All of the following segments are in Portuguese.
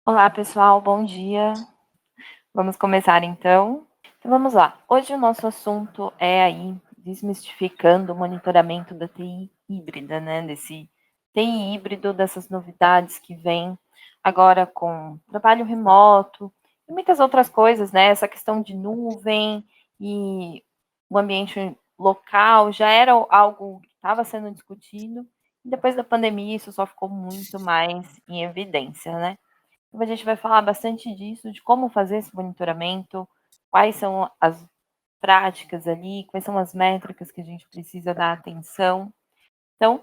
Olá, pessoal, bom dia. Vamos começar então. Então vamos lá. Hoje o nosso assunto é aí desmistificando o monitoramento da TI híbrida, né? Desse TI híbrido, dessas novidades que vem agora com trabalho remoto e muitas outras coisas, né? Essa questão de nuvem e o ambiente local já era algo que estava sendo discutido, e depois da pandemia isso só ficou muito mais em evidência, né? Então, a gente vai falar bastante disso, de como fazer esse monitoramento, quais são as práticas ali, quais são as métricas que a gente precisa dar atenção. Então,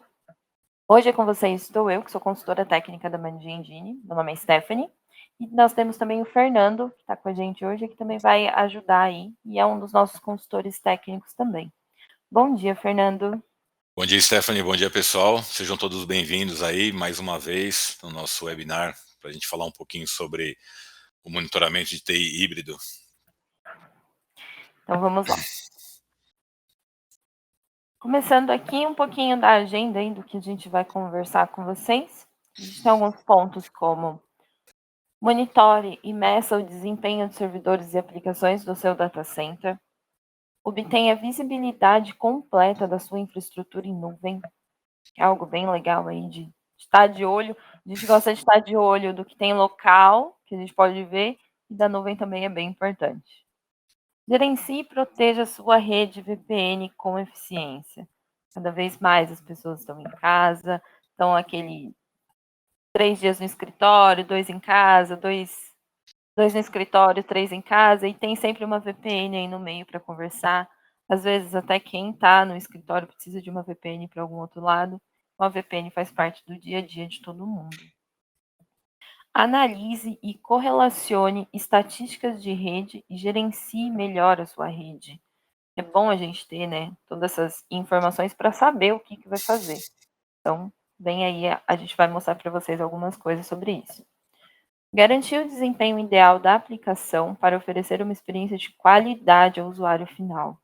hoje é com vocês estou eu, que sou consultora técnica da Mandia Engine, meu nome é Stephanie, e nós temos também o Fernando, que está com a gente hoje, que também vai ajudar aí, e é um dos nossos consultores técnicos também. Bom dia, Fernando. Bom dia, Stephanie. Bom dia, pessoal. Sejam todos bem-vindos aí mais uma vez no nosso webinar para a gente falar um pouquinho sobre o monitoramento de TI híbrido. Então vamos lá. Começando aqui um pouquinho da agenda aí do que a gente vai conversar com vocês. A gente tem alguns pontos como monitore e meça o desempenho de servidores e aplicações do seu data center. Obtenha visibilidade completa da sua infraestrutura em nuvem. É algo bem legal aí de estar de olho. A gente gosta de estar de olho do que tem local, que a gente pode ver, e da nuvem também é bem importante. Gerencie e proteja a sua rede VPN com eficiência. Cada vez mais as pessoas estão em casa, estão aquele 3 dias no escritório, 2 em casa, dois no escritório, 3 em casa, e tem sempre uma VPN aí no meio para conversar. Às vezes até quem está no escritório precisa de uma VPN para algum outro lado. Uma VPN faz parte do dia a dia de todo mundo. Analise e correlacione estatísticas de rede e gerencie melhor a sua rede. É bom a gente ter, né, todas essas informações para saber o que vai fazer. Então, vem aí, a gente vai mostrar para vocês algumas coisas sobre isso. Garantir o desempenho ideal da aplicação para oferecer uma experiência de qualidade ao usuário final.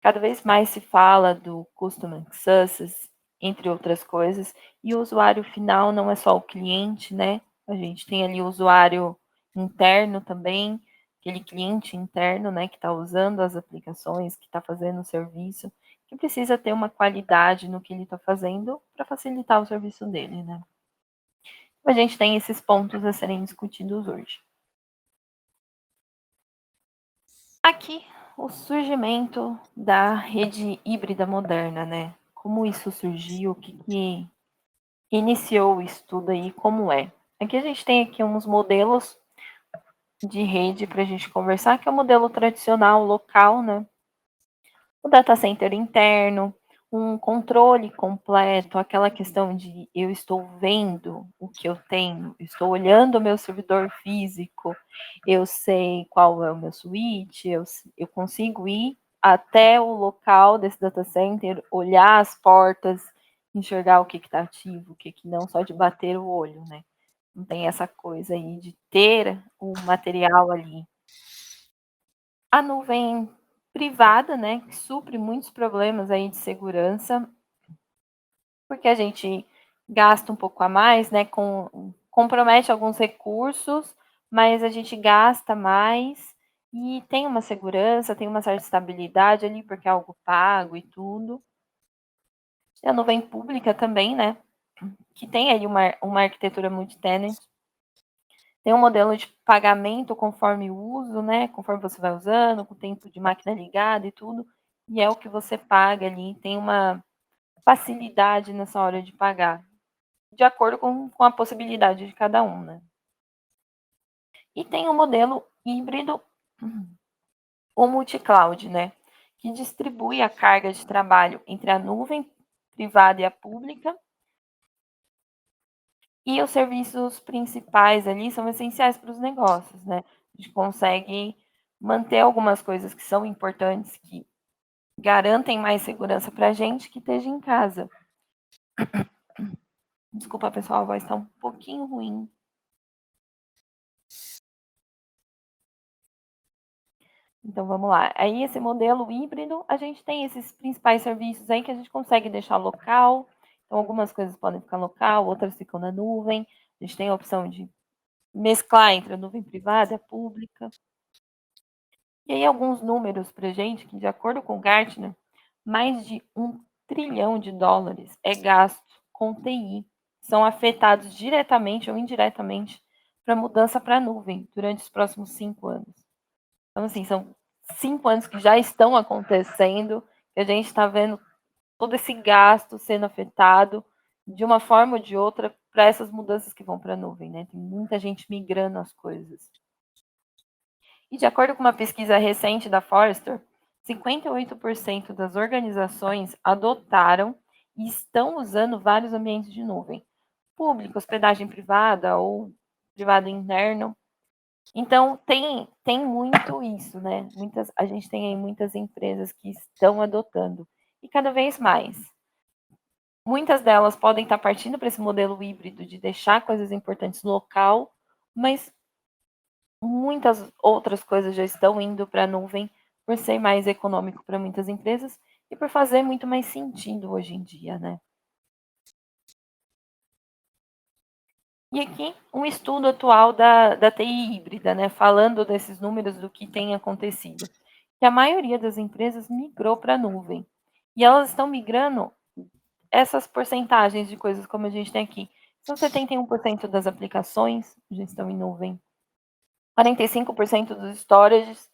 Cada vez mais se fala do Customer Success, entre outras coisas, e o usuário final não é só o cliente, né? A gente tem ali o usuário interno também, aquele cliente interno, né, que está usando as aplicações, que está fazendo o serviço, que precisa ter uma qualidade no que ele está fazendo para facilitar o serviço dele, né? A gente tem esses pontos a serem discutidos hoje. Aqui, o surgimento da rede híbrida moderna, né? Como isso surgiu, o que iniciou o estudo aí, como é. Aqui a gente tem aqui uns modelos de rede para a gente conversar, que é o modelo tradicional, local, né? O data center interno, um controle completo, aquela questão de eu estou vendo o que eu tenho, estou olhando o meu servidor físico, eu sei qual é o meu switch, eu consigo ir até o local desse data center, olhar as portas, enxergar o que está ativo, o que não, só de bater o olho, né? Não tem essa coisa aí de ter o material ali. A nuvem privada, né, que supre muitos problemas aí de segurança, porque a gente gasta um pouco a mais, né, compromete alguns recursos, mas a gente gasta mais e tem uma segurança, tem uma certa estabilidade ali, porque é algo pago e tudo. E a nuvem pública também, né, que tem aí uma arquitetura multi-tenant, tem um modelo de pagamento conforme o uso, né? Conforme você vai usando, com o tempo de máquina ligada e tudo. E é o que você paga ali. Tem uma facilidade nessa hora de pagar, de acordo com a possibilidade de cada um, né? E tem o modelo híbrido ou multi-cloud, né? Que distribui a carga de trabalho entre a nuvem privada e a pública. E os serviços principais ali são essenciais para os negócios, né? A gente consegue manter algumas coisas que são importantes, que garantem mais segurança para a gente que esteja em casa. Desculpa, pessoal, a voz está um pouquinho ruim. Então vamos lá. Aí esse modelo híbrido, a gente tem esses principais serviços aí que a gente consegue deixar local. Então algumas coisas podem ficar local, outras ficam na nuvem. A gente tem a opção de mesclar entre a nuvem privada e a pública. E aí alguns números para gente, que de acordo com o Gartner, mais de $1 trilhão é gasto com TI, são afetados diretamente ou indiretamente para a mudança para a nuvem durante os próximos 5 anos. Então, assim, são 5 anos que já estão acontecendo, que a gente está vendo todo esse gasto sendo afetado de uma forma ou de outra para essas mudanças que vão para a nuvem, né? Tem muita gente migrando as coisas. E de acordo com uma pesquisa recente da Forrester, 58% das organizações adotaram e estão usando vários ambientes de nuvem, público, hospedagem privada ou privado interno. Então, tem muito isso, né? A gente tem aí muitas empresas que estão adotando, e cada vez mais. Muitas delas podem estar partindo para esse modelo híbrido de deixar coisas importantes local, mas muitas outras coisas já estão indo para a nuvem por ser mais econômico para muitas empresas e por fazer muito mais sentido hoje em dia, né? E aqui um estudo atual da TI híbrida, né? Falando desses números do que tem acontecido. Que a maioria das empresas migrou para a nuvem. E elas estão migrando essas porcentagens de coisas como a gente tem aqui. São 71% das aplicações já estão em nuvem, 45% dos storages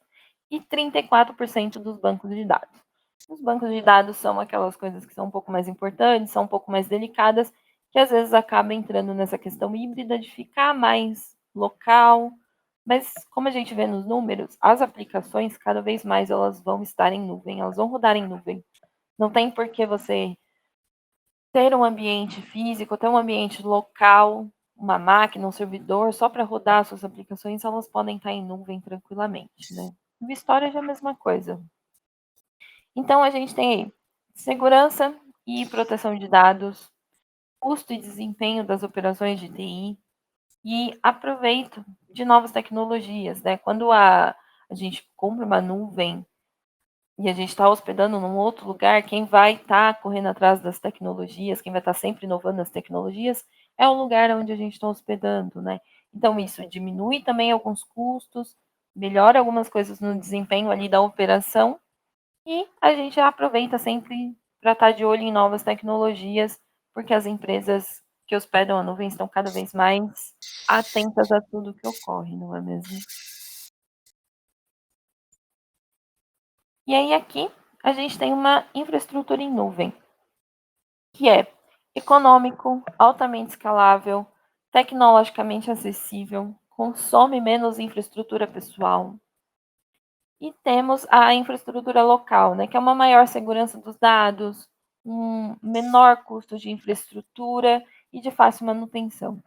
e 34% dos bancos de dados. Os bancos de dados são aquelas coisas que são um pouco mais importantes, são um pouco mais delicadas, que às vezes acaba entrando nessa questão híbrida de ficar mais local, mas como a gente vê nos números, as aplicações cada vez mais elas vão estar em nuvem, elas vão rodar em nuvem. Não tem por que você ter um ambiente físico, ter um ambiente local, uma máquina, um servidor, só para rodar suas aplicações, elas podem estar em nuvem tranquilamente, né? No storage é a mesma coisa. Então, a gente tem aí segurança e proteção de dados, custo e desempenho das operações de TI e aproveito de novas tecnologias, né? Quando a gente compra uma nuvem e a gente está hospedando num outro lugar, quem vai estar correndo atrás das tecnologias, quem vai estar sempre inovando as tecnologias, é o lugar onde a gente está hospedando, né? Então, isso diminui também alguns custos, melhora algumas coisas no desempenho ali da operação, e a gente aproveita sempre para estar de olho em novas tecnologias, porque as empresas que hospedam a nuvem estão cada vez mais atentas a tudo que ocorre, não é mesmo? E aí aqui a gente tem uma infraestrutura em nuvem, que é econômico, altamente escalável, tecnologicamente acessível, consome menos infraestrutura pessoal. E temos a infraestrutura local, né, que é uma maior segurança dos dados, um menor custo de infraestrutura e de fácil manutenção.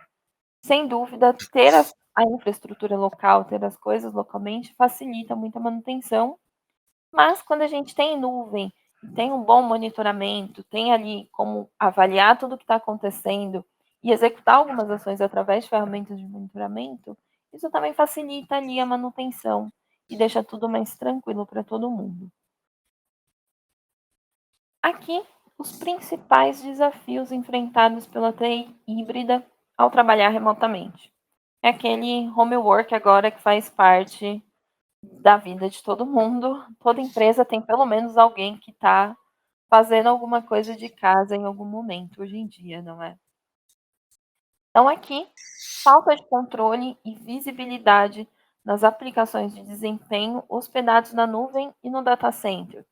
Sem dúvida, ter a infraestrutura local, ter as coisas localmente, facilita muito a manutenção, mas quando a gente tem nuvem, tem um bom monitoramento, tem ali como avaliar tudo o que está acontecendo e executar algumas ações através de ferramentas de monitoramento, isso também facilita ali a manutenção e deixa tudo mais tranquilo para todo mundo. Aqui, os principais desafios enfrentados pela TI híbrida ao trabalhar remotamente. É aquele homework agora que faz parte da vida de todo mundo. Toda empresa tem pelo menos alguém que está fazendo alguma coisa de casa em algum momento hoje em dia, não é? Então, aqui, falta de controle e visibilidade nas aplicações de desempenho hospedados na nuvem e no data center.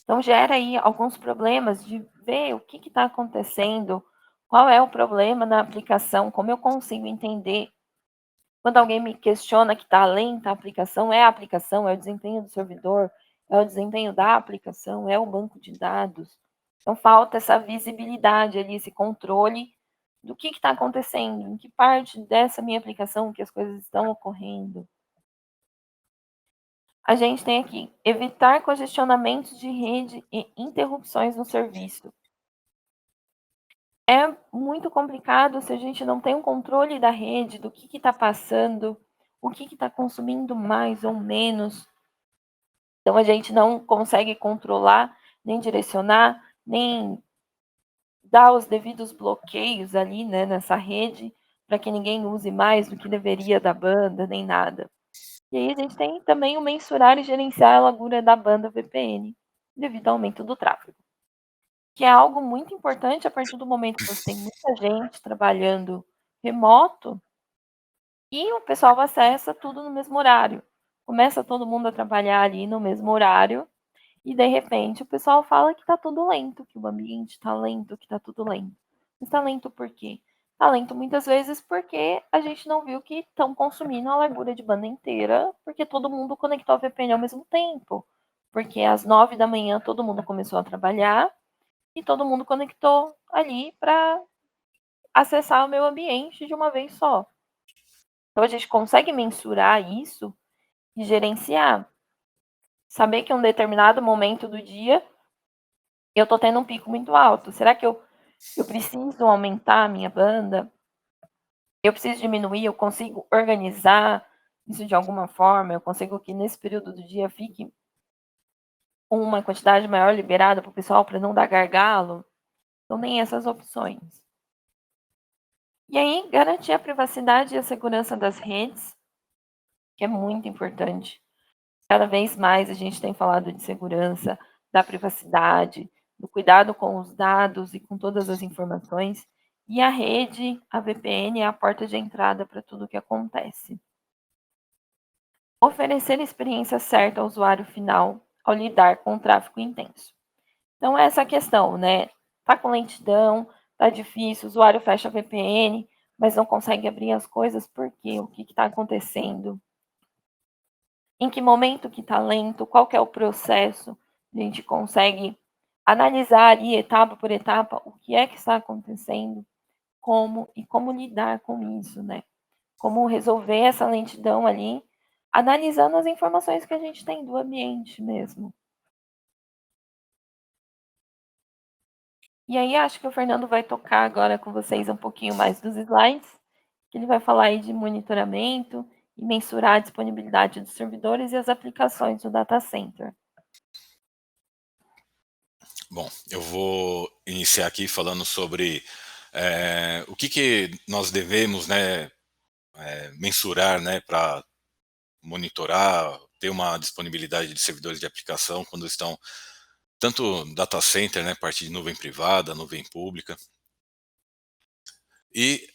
Então, gera aí alguns problemas de ver o que está acontecendo, qual é o problema na aplicação, como eu consigo entender. Quando alguém me questiona que está lenta a aplicação, é o desempenho do servidor, é o desempenho da aplicação, é o banco de dados. Então, falta essa visibilidade ali, esse controle do que está acontecendo, em que parte dessa minha aplicação que as coisas estão ocorrendo. A gente tem aqui evitar congestionamentos de rede e interrupções no serviço. É muito complicado se a gente não tem um controle da rede, do que está passando, o que está consumindo mais ou menos. Então a gente não consegue controlar, nem direcionar, nem dar os devidos bloqueios ali, né, nessa rede, para que ninguém use mais do que deveria da banda, nem nada. E aí a gente tem também o mensurar e gerenciar a largura da banda VPN, devido ao aumento do tráfego, que é algo muito importante a partir do momento que você tem muita gente trabalhando remoto e o pessoal acessa tudo no mesmo horário. Começa todo mundo a trabalhar ali no mesmo horário e de repente o pessoal fala que está tudo lento, que o ambiente está lento, que está tudo lento. Mas está lento por quê? Está lento muitas vezes porque a gente não viu que estão consumindo a largura de banda inteira, porque todo mundo conectou a VPN ao mesmo tempo. Porque às 9 da manhã todo mundo começou a trabalhar e todo mundo conectou ali para acessar o meu ambiente de uma vez só. Então a gente consegue mensurar isso e gerenciar. Saber que em um determinado momento do dia eu estou tendo um pico muito alto. Será que eu preciso aumentar a minha banda? Eu preciso diminuir? Eu consigo organizar isso de alguma forma? Eu consigo que nesse período do dia fique uma quantidade maior liberada para o pessoal para não dar gargalo? Então, nem essas opções. E aí, garantir a privacidade e a segurança das redes, que é muito importante. Cada vez mais a gente tem falado de segurança, da privacidade, do cuidado com os dados e com todas as informações. E a rede, a VPN, é a porta de entrada para tudo o que acontece. Oferecer a experiência certa ao usuário final ao lidar com o tráfego intenso. Então, essa é a questão, né? Tá com lentidão, tá difícil, o usuário fecha a VPN, mas não consegue abrir as coisas, por quê? O que está acontecendo? Em que momento que está lento? Qual que é o processo? A gente consegue analisar ali, etapa por etapa, o que é que está acontecendo, como e como lidar com isso, né? Como resolver essa lentidão ali, analisando as informações que a gente tem do ambiente mesmo. E aí acho que o Fernando vai tocar agora com vocês um pouquinho mais dos slides, que ele vai falar aí de monitoramento e mensurar a disponibilidade dos servidores e as aplicações do data center. Bom, eu vou iniciar aqui falando sobre o que nós devemos, né, mensurar, né, para monitorar, ter uma disponibilidade de servidores de aplicação quando estão tanto data center, né, parte de nuvem privada, nuvem pública. E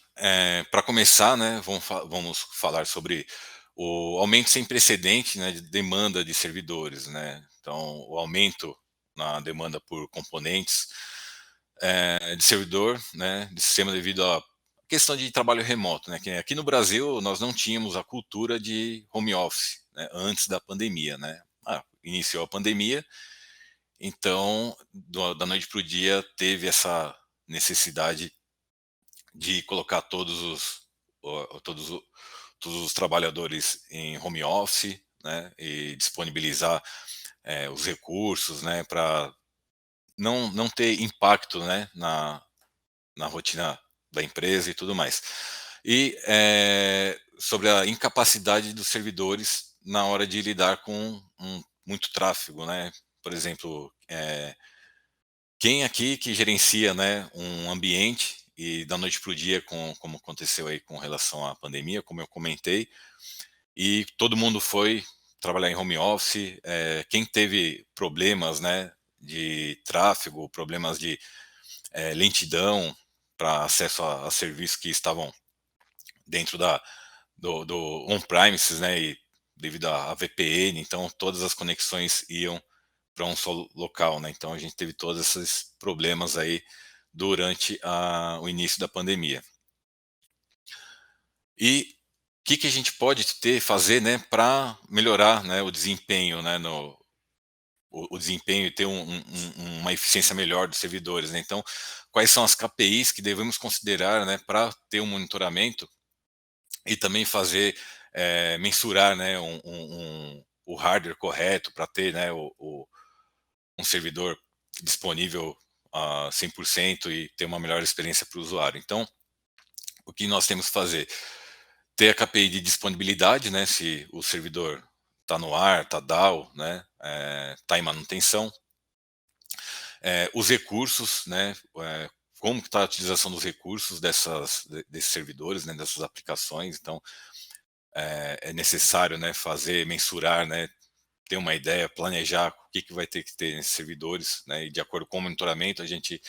para começar, né, vamos falar sobre o aumento sem precedente, né, de demanda de servidores, né. Então, o aumento na demanda por componentes de servidor, né, de sistema devido à questão de trabalho remoto, né, que aqui no Brasil nós não tínhamos a cultura de home office, né, antes da pandemia, né. Iniciou a pandemia, então da noite para o dia teve essa necessidade de colocar todos os trabalhadores em home office, né, e disponibilizar os recursos, né, para não ter impacto, né, na rotina da empresa e tudo mais. E sobre a incapacidade dos servidores na hora de lidar com muito tráfego, né? Por exemplo, quem aqui que gerencia, né, um ambiente e da noite para o dia, como aconteceu aí com relação à pandemia, como eu comentei, e todo mundo foi trabalhar em home office, quem teve problemas, né, de tráfego, problemas de lentidão para acesso a serviços que estavam dentro do on-premises, né, e devido à VPN, então todas as conexões iam para um só local, né, então a gente teve todos esses problemas aí durante o início da pandemia. E o que a gente pode fazer, né, para melhorar, né, o desempenho, né, o desempenho e ter uma eficiência melhor dos servidores, né? Então, quais são as KPIs que devemos considerar, né, para ter um monitoramento e também fazer mensurar, né, o hardware correto para ter, né, um servidor disponível a 100% e ter uma melhor experiência para o usuário. Então, o que nós temos que fazer? ter a KPI de disponibilidade, né, se o servidor está no ar, está down, né, está em manutenção. Os recursos, né, como que está a utilização dos recursos desses servidores, né, dessas aplicações. Então, é necessário, né, fazer, mensurar, né, ter uma ideia, planejar o que vai ter que ter nesses servidores, né, e de acordo com o monitoramento a gente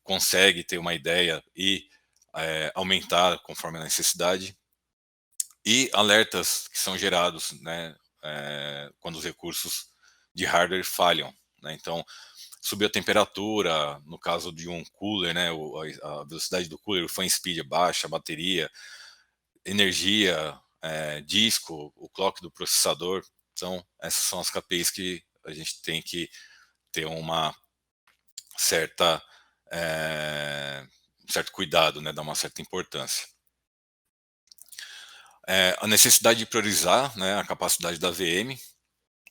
consegue ter uma ideia e aumentar conforme a necessidade. E alertas que são gerados, né, quando os recursos de hardware falham, né. Então, subiu a temperatura, no caso de um cooler, né, a velocidade do cooler, o fan speed é baixa, a bateria, energia, disco, o clock do processador. Então, essas são as KPIs que a gente tem que ter uma certa, um certo cuidado, né, dar uma certa importância. A necessidade de priorizar, né, a capacidade da VM.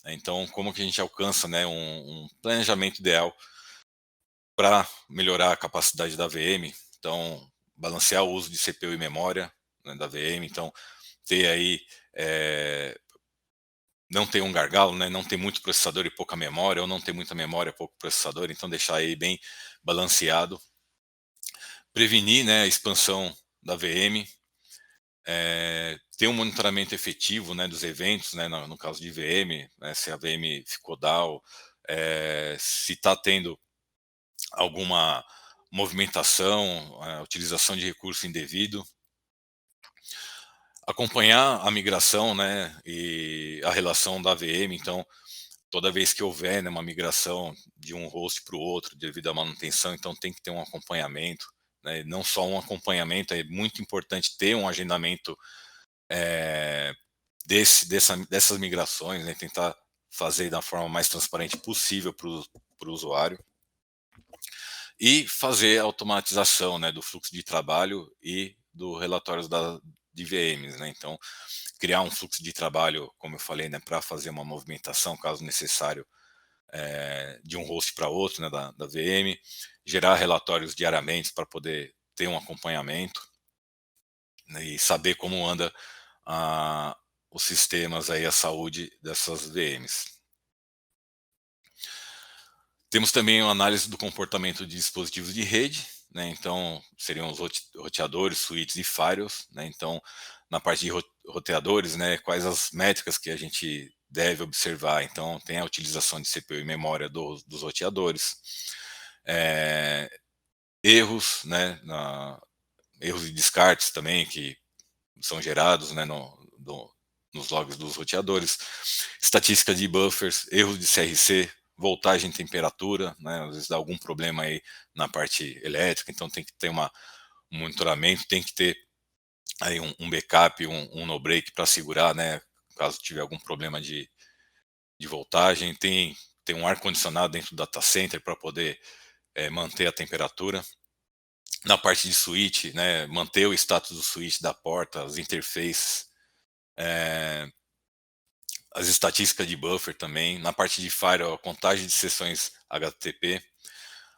Então, como que a gente alcança, né, um planejamento ideal para melhorar a capacidade da VM? Então, balancear o uso de CPU e memória, né, da VM. Então, ter aí, não ter um gargalo, né, não ter muito processador e pouca memória, ou não ter muita memória e pouco processador. Então, deixar aí bem balanceado. Prevenir, né, a expansão da VM. Ter um monitoramento efetivo, né, dos eventos, né, no caso de VM, né, se a VM ficou down, se está tendo alguma movimentação, utilização de recurso indevido. Acompanhar a migração, né, e a relação da VM. Então, toda vez que houver, né, uma migração de um host para o outro devido à manutenção, então tem que ter um acompanhamento, né, não só um acompanhamento, é muito importante ter um agendamento, eh, dessas migrações, né, tentar fazer da forma mais transparente possível para o usuário. E fazer a automatização, né, do fluxo de trabalho e do relatórios de VMs, né. Então, criar um fluxo de trabalho, como eu falei, né, para fazer uma movimentação, caso necessário, de um host para outro, né, da VM, gerar relatórios diariamente para poder ter um acompanhamento, né, e saber como anda a os sistemas aí, a saúde dessas VMs. Temos também a análise do comportamento de dispositivos de rede, né, então seriam os roteadores, switches e firewalls, né. Então, na parte de roteadores, né, quais as métricas que a gente deve observar. Então, tem a utilização de CPU e memória dos roteadores, eh, erros, né, erros e descartes também que são gerados, né, nos logs dos roteadores, estatística de buffers, erros de CRC, voltagem e temperatura, né, às vezes dá algum problema aí na parte elétrica, então tem que ter um monitoramento, tem que ter aí um backup, um no break para segurar, né, caso tiver algum problema de voltagem. Tem um ar condicionado dentro do data center para poder manter a temperatura. Na parte de switch, né, manter o status do switch, da porta, as interfaces, as estatísticas de buffer também. Na parte de firewall, a contagem de sessões HTTP,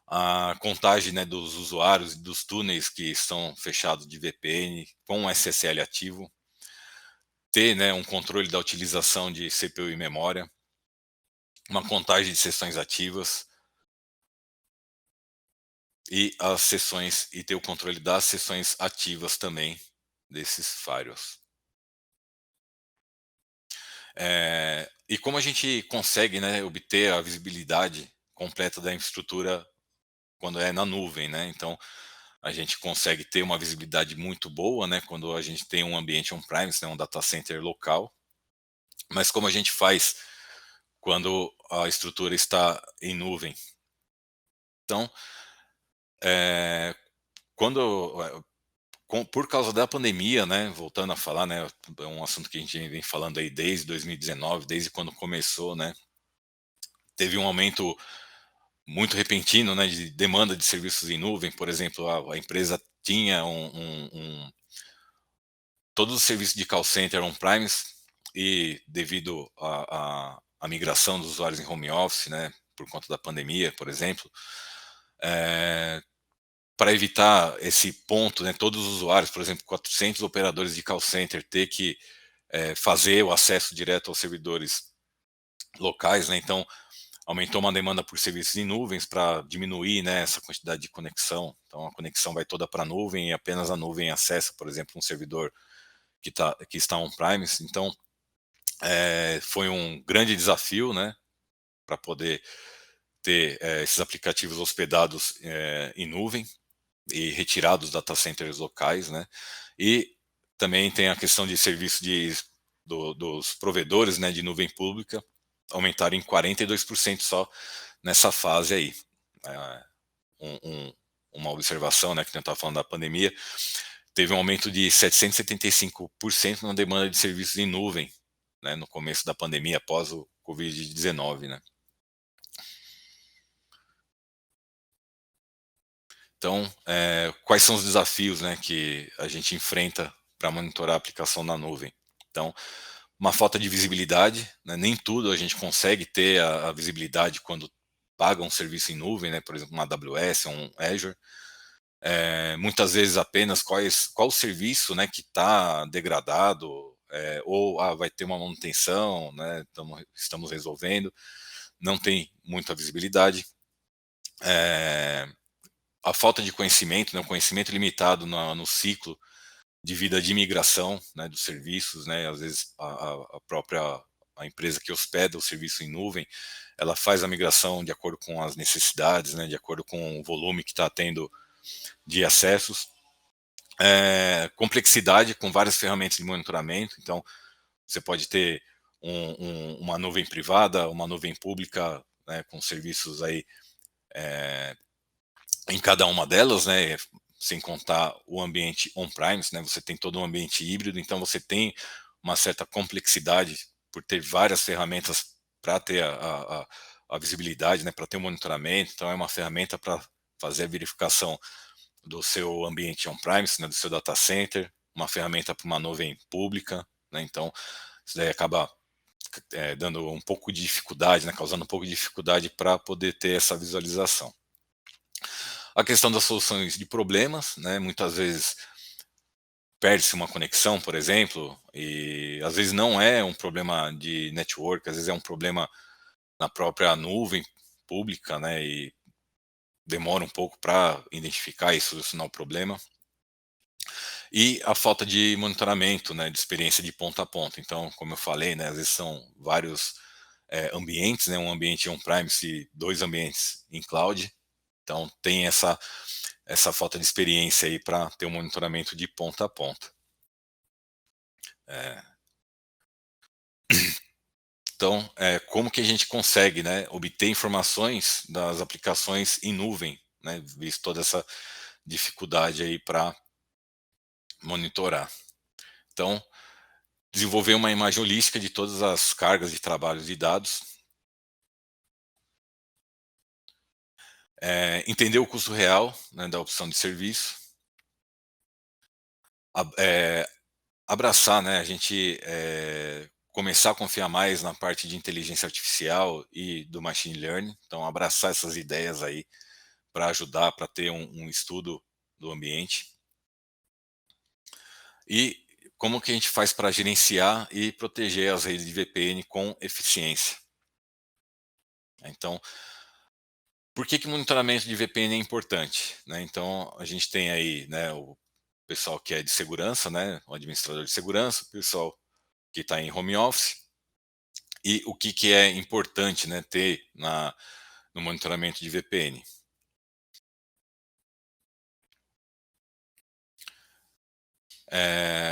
a contagem, né, dos usuários e dos túneis que estão fechados de VPN com o SSL ativo. Ter, né, um controle da utilização de CPU e memória. Uma contagem de sessões ativas. E as sessões, e ter o controle das sessões ativas também desses firewalls. E como a gente consegue, né, obter a visibilidade completa da infraestrutura quando é na nuvem, né? Então, a gente consegue ter uma visibilidade muito boa, né, quando a gente tem um ambiente on-premise, né, um data center local. Mas como a gente faz quando a estrutura está em nuvem? Então, quando por causa da pandemia, né, voltando a falar, né, é um assunto que a gente vem falando aí desde 2019, desde quando começou, né, teve um aumento muito repentino, né, de demanda de serviços em nuvem. Por exemplo, a empresa tinha todos os serviços de call center on-premise, e devido à migração dos usuários em home office, né, por conta da pandemia, por exemplo, para evitar esse ponto, né, todos os usuários, por exemplo, 400 operadores de call center ter que fazer o acesso direto aos servidores locais, né, então aumentou uma demanda por serviços em nuvens para diminuir, né, essa quantidade de conexão. Então a conexão vai toda para a nuvem e apenas a nuvem acessa, por exemplo, um servidor que está on-premise. Então foi um grande desafio, né, para poder ter esses aplicativos hospedados em nuvem e retirados data centers locais, né? E também tem a questão de serviço dos provedores, né, de nuvem pública aumentarem em 42% só nessa fase aí. É, uma observação, né, que a gente estava falando da pandemia, teve um aumento de 775% na demanda de serviços em nuvem, né, no começo da pandemia, após o Covid-19, né? Então, quais são os desafios, né, que a gente enfrenta para monitorar a aplicação na nuvem? Então, uma falta de visibilidade, né, nem tudo a gente consegue ter a visibilidade quando paga um serviço em nuvem, né, por exemplo, uma AWS, um Azure. Muitas vezes apenas qual o serviço, né, que está degradado, ou vai ter uma manutenção, né, estamos resolvendo, não tem muita visibilidade. A falta de conhecimento, né, um conhecimento limitado no ciclo de vida de migração, né, dos serviços, né, às vezes a própria a empresa que hospeda o serviço em nuvem, ela faz a migração de acordo com as necessidades, né, de acordo com o volume que está tendo de acessos. Complexidade com várias ferramentas de monitoramento, então você pode ter uma nuvem privada, uma nuvem pública, né, com serviços aí em cada uma delas, né, sem contar o ambiente on-premise, né, você tem todo um ambiente híbrido, então você tem uma certa complexidade por ter várias ferramentas para ter a visibilidade, né, para ter o monitoramento, então é uma ferramenta para fazer a verificação do seu ambiente on-premise, né, do seu data center, uma ferramenta para uma nuvem pública, né, então isso daí acaba dando um pouco de dificuldade, né, causando um pouco de dificuldade para poder ter essa visualização. A questão das soluções de problemas, né, muitas vezes perde-se uma conexão, por exemplo, e às vezes não é um problema de network, às vezes é um problema na própria nuvem pública, né, e demora um pouco para identificar e solucionar o problema. E a falta de monitoramento, né, de experiência de ponta a ponta. Então, como eu falei, né, às vezes são vários ambientes, né, um ambiente on-premise e dois ambientes em cloud. Então, tem essa falta de experiência aí para ter um monitoramento de ponta a ponta. É, então, como que a gente consegue, né, obter informações das aplicações em nuvem, né, visto toda essa dificuldade aí para monitorar. Então, desenvolver uma imagem holística de todas as cargas de trabalho de dados, entender o custo real, né, da opção de serviço, ab- é, abraçar, né, a gente começar a confiar mais na parte de inteligência artificial e do machine learning, então abraçar essas ideias aí para ajudar, para ter um estudo do ambiente. E como que a gente faz para gerenciar e proteger as redes de VPN com eficiência? Então, por que o monitoramento de VPN é importante? Né? Então, a gente tem aí, né, o pessoal que é de segurança, né, o administrador de segurança, o pessoal que está em home office, e o que é importante, né, ter no monitoramento de VPN.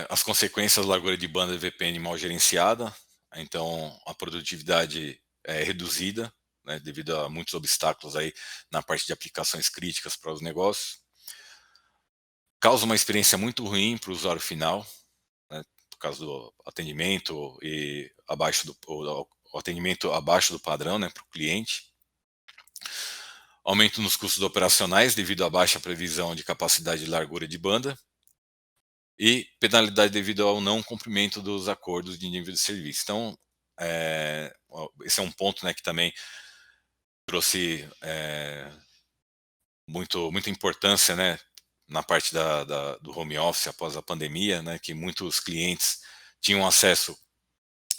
As consequências da largura de banda de VPN mal gerenciada, então a produtividade é reduzida, né, devido a muitos obstáculos aí na parte de aplicações críticas para os negócios. Causa uma experiência muito ruim para o usuário final, né, por causa do atendimento e o atendimento abaixo do padrão, né, para o cliente. Aumento nos custos operacionais devido à baixa previsão de capacidade de largura de banda e penalidade devido ao não cumprimento dos acordos de nível de serviço. Então, esse é um ponto, né, que também trouxe muita importância, né, na parte do home office após a pandemia, né, que muitos clientes tinham acesso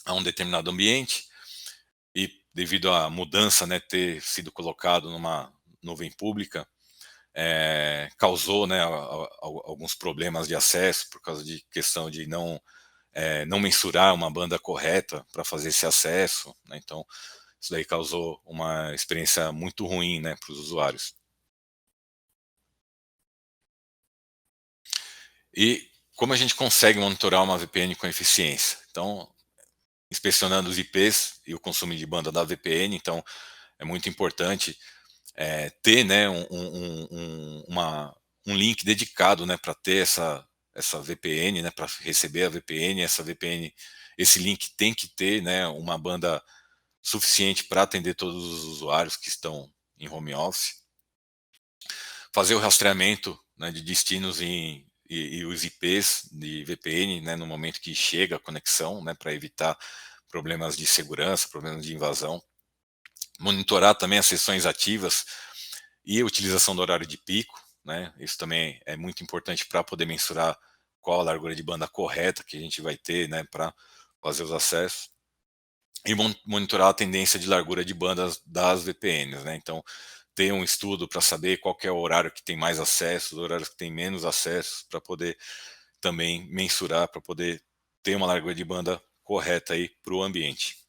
a um determinado ambiente e devido à mudança, né, ter sido colocado numa nuvem pública, causou, né, alguns problemas de acesso por causa de questão de não mensurar uma banda correta para fazer esse acesso, né, então isso daí causou uma experiência muito ruim, né, para os usuários. E como a gente consegue monitorar uma VPN com eficiência? Então, inspecionando os IPs e o consumo de banda da VPN, então é muito importante ter, né, um link dedicado, né, para ter essa VPN, né, para receber a VPN, essa VPN, esse link tem que ter, né, uma banda suficiente para atender todos os usuários que estão em home office, fazer o rastreamento, né, de destinos e os IPs de VPN, né, no momento que chega a conexão, né, para evitar problemas de segurança, problemas de invasão, monitorar também as sessões ativas e a utilização do horário de pico, né? Isso também é muito importante para poder mensurar qual a largura de banda correta que a gente vai ter, né, para fazer os acessos e monitorar a tendência de largura de bandas das VPNs, né? Então, ter um estudo para saber qual que é o horário que tem mais acessos, horários que tem menos acessos, para poder também mensurar, para poder ter uma largura de banda correta aí para o ambiente.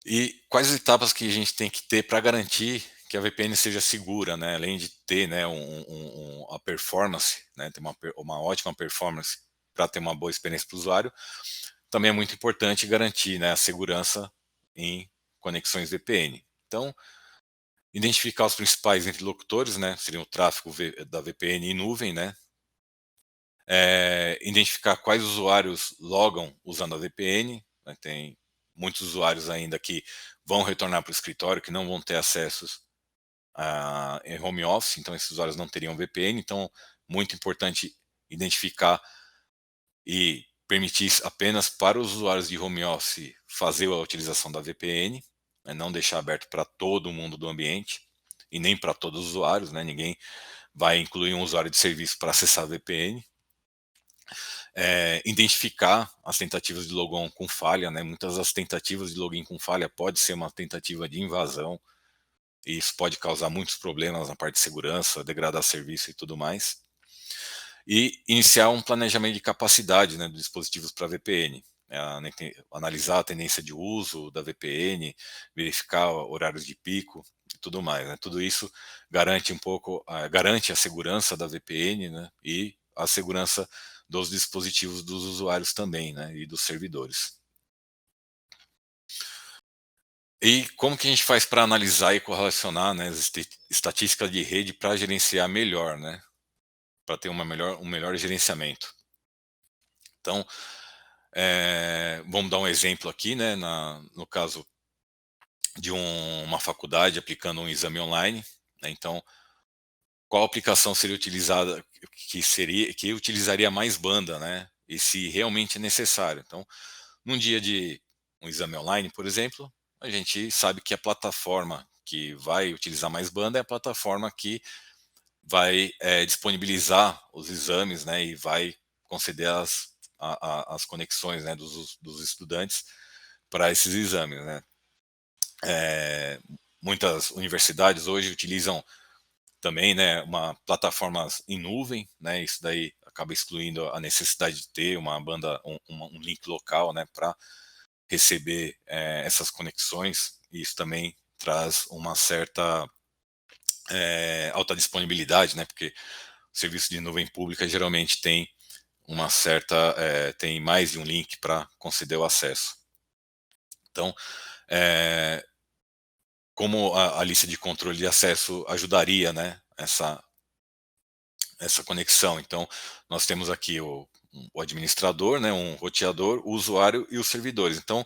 E quais as etapas que a gente tem que ter para garantir que a VPN seja segura, né? Além de ter, né, a performance, né, ter uma ótima performance para ter uma boa experiência para o usuário, também é muito importante garantir, né, a segurança em conexões VPN. Então, identificar os principais interlocutores, né, seriam o tráfego da VPN em nuvem, né, identificar quais usuários logam usando a VPN, né, tem muitos usuários ainda que vão retornar para o escritório, que não vão ter acessos em home office, então esses usuários não teriam VPN, então muito importante identificar e permitir apenas para os usuários de home office fazer a utilização da VPN, né, não deixar aberto para todo mundo do ambiente e nem para todos os usuários, né, ninguém vai incluir um usuário de serviço para acessar a VPN. Identificar as tentativas de logon com falha, né, muitas das tentativas de login com falha pode ser uma tentativa de invasão, e isso pode causar muitos problemas na parte de segurança, degradar serviço e tudo mais. E iniciar um planejamento de capacidade, né, dos dispositivos para VPN. Analisar a tendência de uso da VPN, verificar horários de pico e tudo mais. Né? Tudo isso garante garante a segurança da VPN, né, e a segurança dos dispositivos dos usuários também, né, e dos servidores. E como que a gente faz para analisar e correlacionar, né, as estatísticas de rede para gerenciar melhor, né, para ter um melhor gerenciamento? Então, vamos dar um exemplo aqui, né, no caso de uma faculdade aplicando um exame online, né, então, qual aplicação seria utilizada que utilizaria mais banda, né, e se realmente é necessário. Então, num dia de um exame online, por exemplo, a gente sabe que a plataforma que vai utilizar mais banda é a plataforma que vai disponibilizar os exames, né, e vai conceder as conexões, né, dos estudantes para esses exames, né. Muitas universidades hoje utilizam também, né, uma plataformas em nuvem, né, isso daí acaba excluindo a necessidade de ter uma banda, um link local, né, para receber essas conexões, e isso também traz uma certa alta disponibilidade, né, porque o serviço de nuvem pública geralmente tem uma certa, tem mais de um link para conceder o acesso. Então, eh, como a lista de controle de acesso ajudaria, né, essa conexão? Então, nós temos aqui o administrador, né, um roteador, o usuário e os servidores. Então,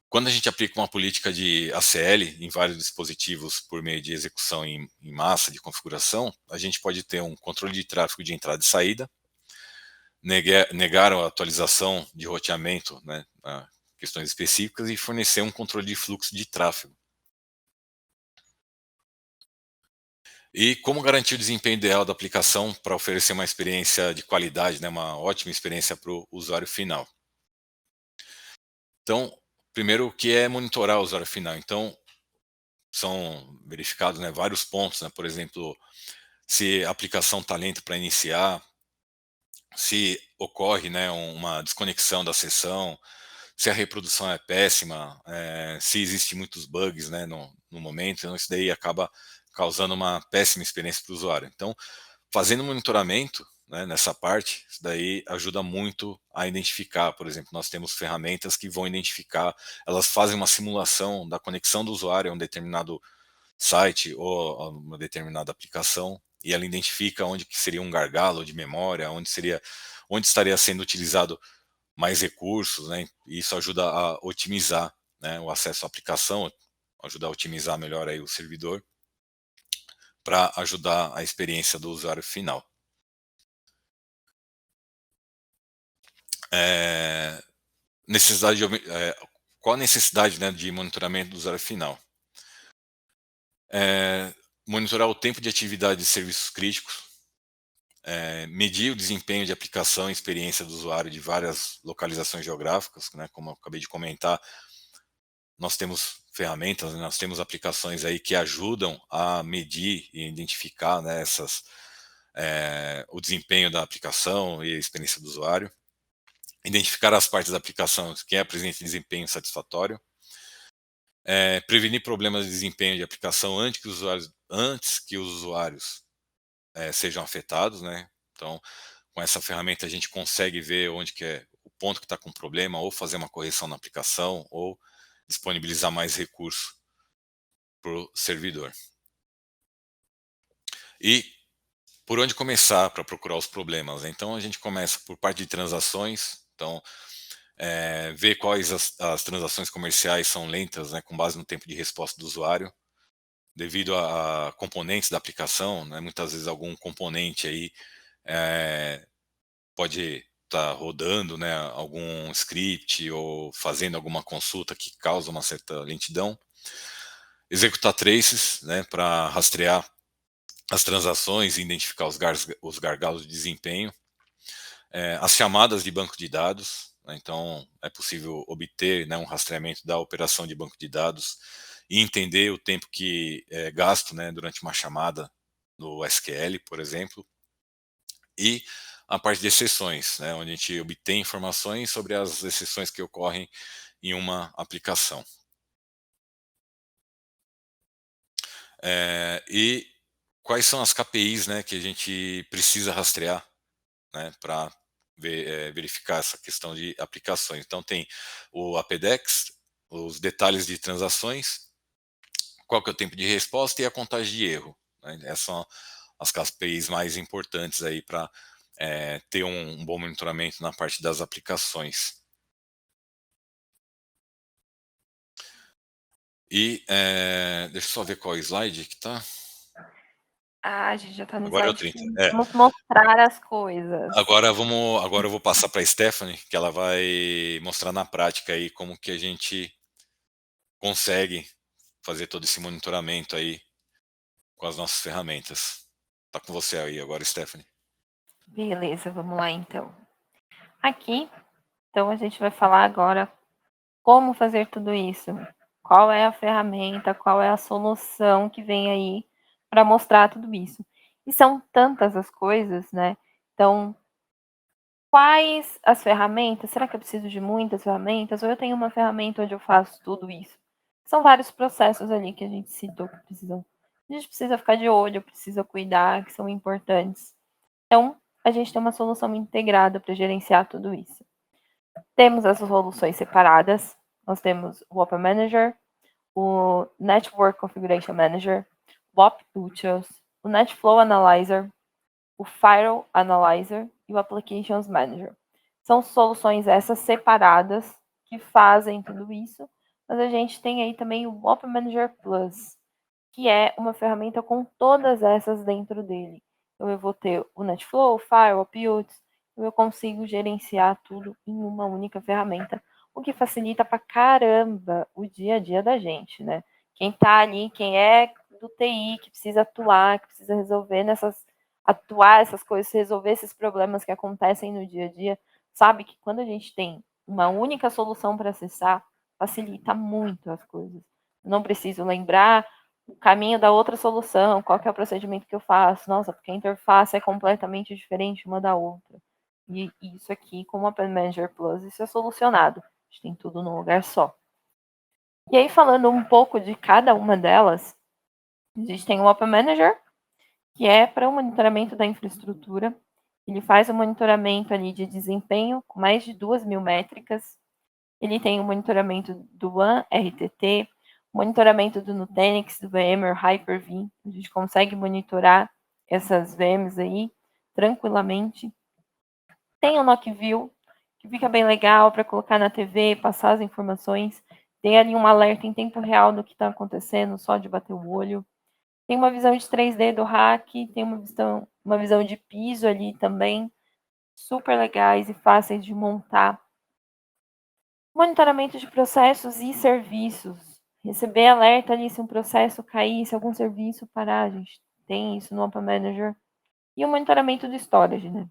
quando a gente aplica uma política de ACL em vários dispositivos por meio de execução em massa de configuração, a gente pode ter um controle de tráfego de entrada e saída, negar a atualização de roteamento, né, a questões específicas, e fornecer um controle de fluxo de tráfego. E como garantir o desempenho ideal da aplicação para oferecer uma experiência de qualidade, né, uma ótima experiência para o usuário final. Então, primeiro, o que é monitorar o usuário final? Então, são verificados, né, vários pontos, né, por exemplo, se a aplicação está lenta para iniciar, se ocorre, né, uma desconexão da sessão, se a reprodução é péssima, se existe muitos bugs, né, no momento, então isso daí acaba causando uma péssima experiência para o usuário. Então, fazendo monitoramento, né, nessa parte, isso daí ajuda muito a identificar. Por exemplo, nós temos ferramentas que vão identificar, elas fazem uma simulação da conexão do usuário a um determinado site ou a uma determinada aplicação, e ela identifica onde que seria um gargalo de memória, onde estaria sendo utilizado mais recursos, né? E isso ajuda a otimizar, né, o acesso à aplicação, ajuda a otimizar melhor aí o servidor para ajudar a experiência do usuário final. É, necessidade de, qual a necessidade, né, de monitoramento do usuário final? Monitorar o tempo de atividade de serviços críticos, medir o desempenho de aplicação e experiência do usuário de várias localizações geográficas, né, como eu acabei de comentar, nós temos ferramentas, né, nós temos aplicações aí que ajudam a medir e identificar, né, o desempenho da aplicação e a experiência do usuário, identificar as partes da aplicação que apresentem desempenho satisfatório, prevenir problemas de desempenho de aplicação antes que os usuários sejam afetados, né? Então, com essa ferramenta a gente consegue ver onde que é o ponto que está com problema, ou fazer uma correção na aplicação, ou disponibilizar mais recurso para o servidor. E por onde começar para procurar os problemas? Então a gente começa por parte de transações, então ver quais as transações comerciais são lentas, né, com base no tempo de resposta do usuário, devido a componentes da aplicação, né, muitas vezes algum componente aí pode estar rodando, né, algum script ou fazendo alguma consulta que causa uma certa lentidão. Executar traces, né, para rastrear as transações e identificar os gargalos de desempenho. As chamadas de banco de dados, né, então é possível obter, né, um rastreamento da operação de banco de dados e entender o tempo que é gasto, né, durante uma chamada no SQL, por exemplo, e a parte de exceções, né, onde a gente obtém informações sobre as exceções que ocorrem em uma aplicação. E quais são as KPIs, né, que a gente precisa rastrear, né, para verificar essa questão de aplicações. Então tem o APDEX, os detalhes de transações, qual que é o tempo de resposta e a contagem de erro, né? Essas são as KPIs mais importantes aí para ter um bom monitoramento na parte das aplicações. E deixa eu só ver qual slide que está. A gente já está no Agora é o slide 30. que vamos mostrar as coisas. Agora eu vou passar para a Stephanie, que ela vai mostrar na prática aí como que a gente consegue fazer todo esse monitoramento aí com as nossas ferramentas. Tá com você aí agora, Stephanie. Beleza, vamos lá então. Aqui, então a gente vai falar agora como fazer tudo isso. Qual é a ferramenta, qual é a solução que vem aí para mostrar tudo isso. E são tantas as coisas, né? Então, quais as ferramentas? Será que eu preciso de muitas ferramentas? Ou eu tenho uma ferramenta onde eu faço tudo isso? São vários processos ali que a gente citou que precisam. A gente precisa ficar de olho, precisa cuidar, que são importantes. Então, a gente tem uma solução integrada para gerenciar tudo isso. Temos as soluções separadas. Nós temos o Open Manager, o Network Configuration Manager, o Op Utils, o NetFlow Analyzer, o Firewall Analyzer e o Applications Manager. São soluções essas separadas que fazem tudo isso, mas a gente tem aí também o Open Manager Plus, que é uma ferramenta com todas essas dentro dele. Então, eu vou ter o NetFlow, o Firewall, o Oputes, eu consigo gerenciar tudo em uma única ferramenta, o que facilita pra caramba o dia a dia da gente, né? Quem tá ali, quem é do TI que precisa atuar, que precisa atuar essas coisas, resolver esses problemas que acontecem no dia a dia, sabe que quando a gente tem uma única solução para acessar, facilita muito as coisas. Eu não preciso lembrar o caminho da outra solução, qual que é o procedimento que eu faço, nossa, porque a interface é completamente diferente uma da outra. E isso aqui, com o Open Manager Plus, isso é solucionado. A gente tem tudo num lugar só. E aí, falando um pouco de cada uma delas, a gente tem o Open Manager, que é para o monitoramento da infraestrutura. Ele faz o monitoramento ali de desempenho com mais de 2.000 métricas. Ele tem o monitoramento do One RTT, monitoramento do Nutanix, do VMware Hyper-V. A gente consegue monitorar essas VMs aí tranquilamente. Tem o NockView, que fica bem legal para colocar na TV, passar as informações. Tem ali um alerta em tempo real do que está acontecendo, só de bater o olho. Tem uma visão de 3D do hack, tem uma visão de piso ali também, super legais e fáceis de montar. Monitoramento de processos e serviços. Receber alerta ali se um processo cair, se algum serviço parar, a gente tem isso no Open Manager. E o monitoramento do storage, né?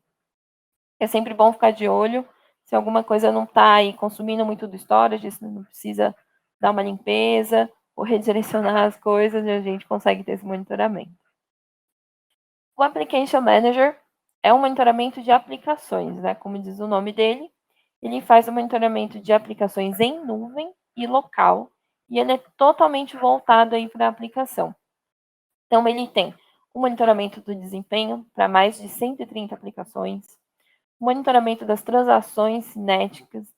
É sempre bom ficar de olho se alguma coisa não está aí consumindo muito do storage, se não precisa dar uma limpeza ou redirecionar as coisas, e a gente consegue ter esse monitoramento. O Application Manager é um monitoramento de aplicações, né? Como diz o nome dele, ele faz o monitoramento de aplicações em nuvem e local, e ele é totalmente voltado aí para a aplicação. Então, ele tem o monitoramento do desempenho para mais de 130 aplicações, monitoramento das transações sintéticas,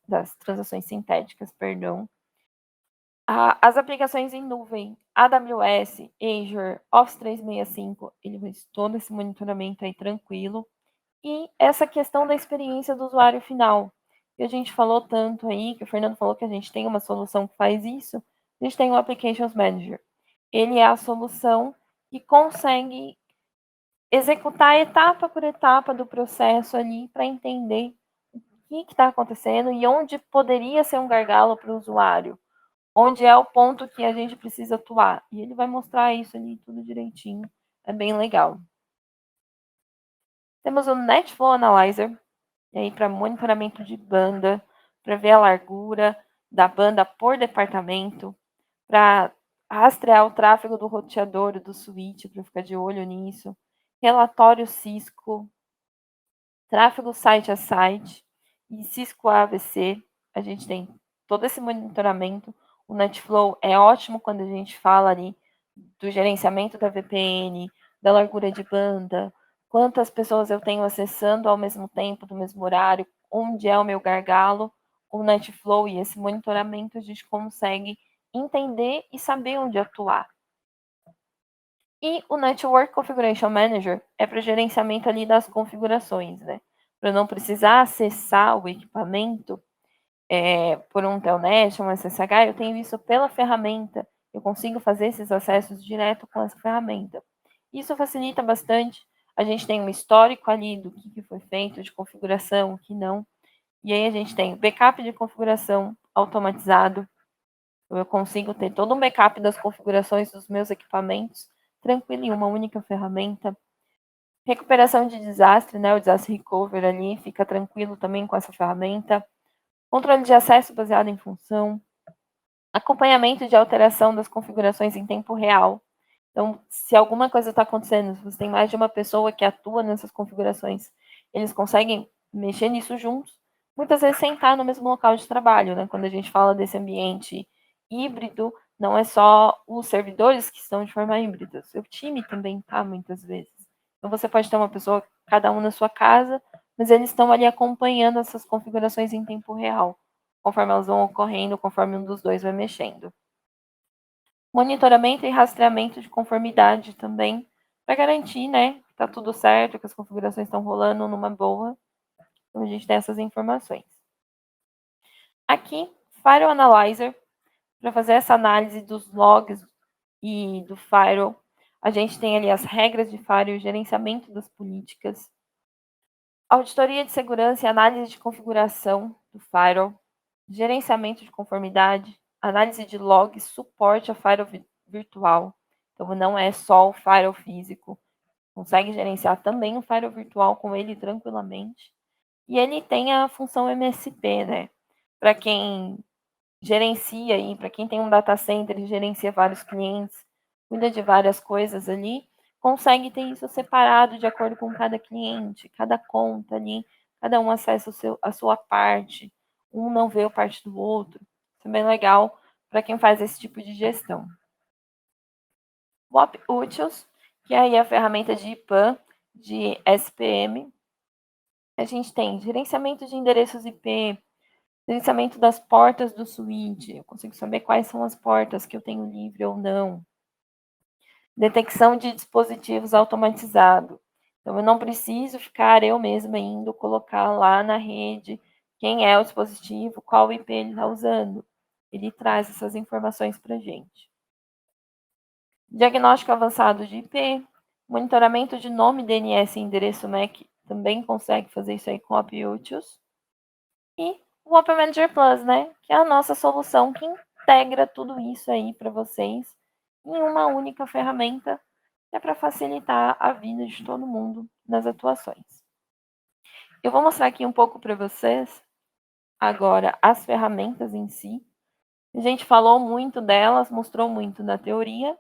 as aplicações em nuvem, AWS, Azure, Office 365, ele faz todo esse monitoramento aí tranquilo. E essa questão da experiência do usuário final, que a gente falou tanto aí, que o Fernando falou que a gente tem uma solução que faz isso, a gente tem o Applications Manager. Ele é a solução que consegue executar etapa por etapa do processo ali para entender o que está acontecendo e onde poderia ser um gargalo para o usuário, onde é o ponto que a gente precisa atuar. E ele vai mostrar isso ali tudo direitinho. É bem legal. Temos o NetFlow Analyzer, e aí para monitoramento de banda, para ver a largura da banda por departamento, para rastrear o tráfego do roteador e do switch, para ficar de olho nisso. Relatório Cisco, tráfego site a site e Cisco AVC. A gente tem todo esse monitoramento. O NetFlow é ótimo quando a gente fala ali do gerenciamento da VPN, da largura de banda, quantas pessoas eu tenho acessando ao mesmo tempo, do mesmo horário, onde é o meu gargalo. O NetFlow e esse monitoramento a gente consegue entender e saber onde atuar. E o Network Configuration Manager é para gerenciamento ali das configurações, né? Para não precisar acessar o equipamento por um telnet, um SSH, eu tenho isso pela ferramenta. Eu consigo fazer esses acessos direto com essa ferramenta. Isso facilita bastante. A gente tem um histórico ali do que foi feito, de configuração, o que não. E aí a gente tem backup de configuração automatizado. Eu consigo ter todo um backup das configurações dos meus equipamentos tranquilo em uma única ferramenta. Recuperação de desastre, né? O Disaster Recovery ali fica tranquilo também com essa ferramenta. Controle de acesso baseado em função. Acompanhamento de alteração das configurações em tempo real. Então, se alguma coisa está acontecendo, se você tem mais de uma pessoa que atua nessas configurações, eles conseguem mexer nisso juntos, muitas vezes sem estar no mesmo local de trabalho, né? Quando a gente fala desse ambiente híbrido, não é só os servidores que estão de forma híbrida, o seu time também está muitas vezes. Então, você pode ter uma pessoa, cada um na sua casa, mas eles estão ali acompanhando essas configurações em tempo real, conforme elas vão ocorrendo, conforme um dos dois vai mexendo. Monitoramento e rastreamento de conformidade também, para garantir, né, que está tudo certo, que as configurações estão rolando numa boa. Então, a gente tem essas informações. Aqui, Firewall Analyzer, para fazer essa análise dos logs e do firewall. A gente tem ali as regras de firewall, gerenciamento das políticas, auditoria de segurança e análise de configuração do firewall, gerenciamento de conformidade, análise de logs, suporte a firewall virtual. Então, Então não é só o firewall físico, consegue gerenciar também o firewall virtual com ele tranquilamente. E ele tem a função MSP, né? Para quem gerencia aí, para quem tem um data center e gerencia vários clientes, cuida de várias coisas ali, consegue ter isso separado de acordo com cada cliente, cada conta ali, cada um acessa a sua parte, um não vê a parte do outro. Isso é bem legal para quem faz esse tipo de gestão. O OpUtils, que aí é a ferramenta de IPAM, de SPM. A gente tem gerenciamento de endereços IP, gerenciamento das portas do switch, eu consigo saber quais são as portas que eu tenho livre ou não. Detecção de dispositivos automatizado. Então, eu não preciso ficar eu mesma indo colocar lá na rede quem é o dispositivo, qual IP ele está usando. Ele traz essas informações para a gente. Diagnóstico avançado de IP, monitoramento de nome DNS e endereço MAC, também consegue fazer isso aí com o OpUtils. E o Open Manager Plus, né? Que é a nossa solução que integra tudo isso aí para vocês em uma única ferramenta, que é para facilitar a vida de todo mundo nas atuações. Eu vou mostrar aqui um pouco para vocês agora as ferramentas em si. A gente falou muito delas, mostrou muito na teoria.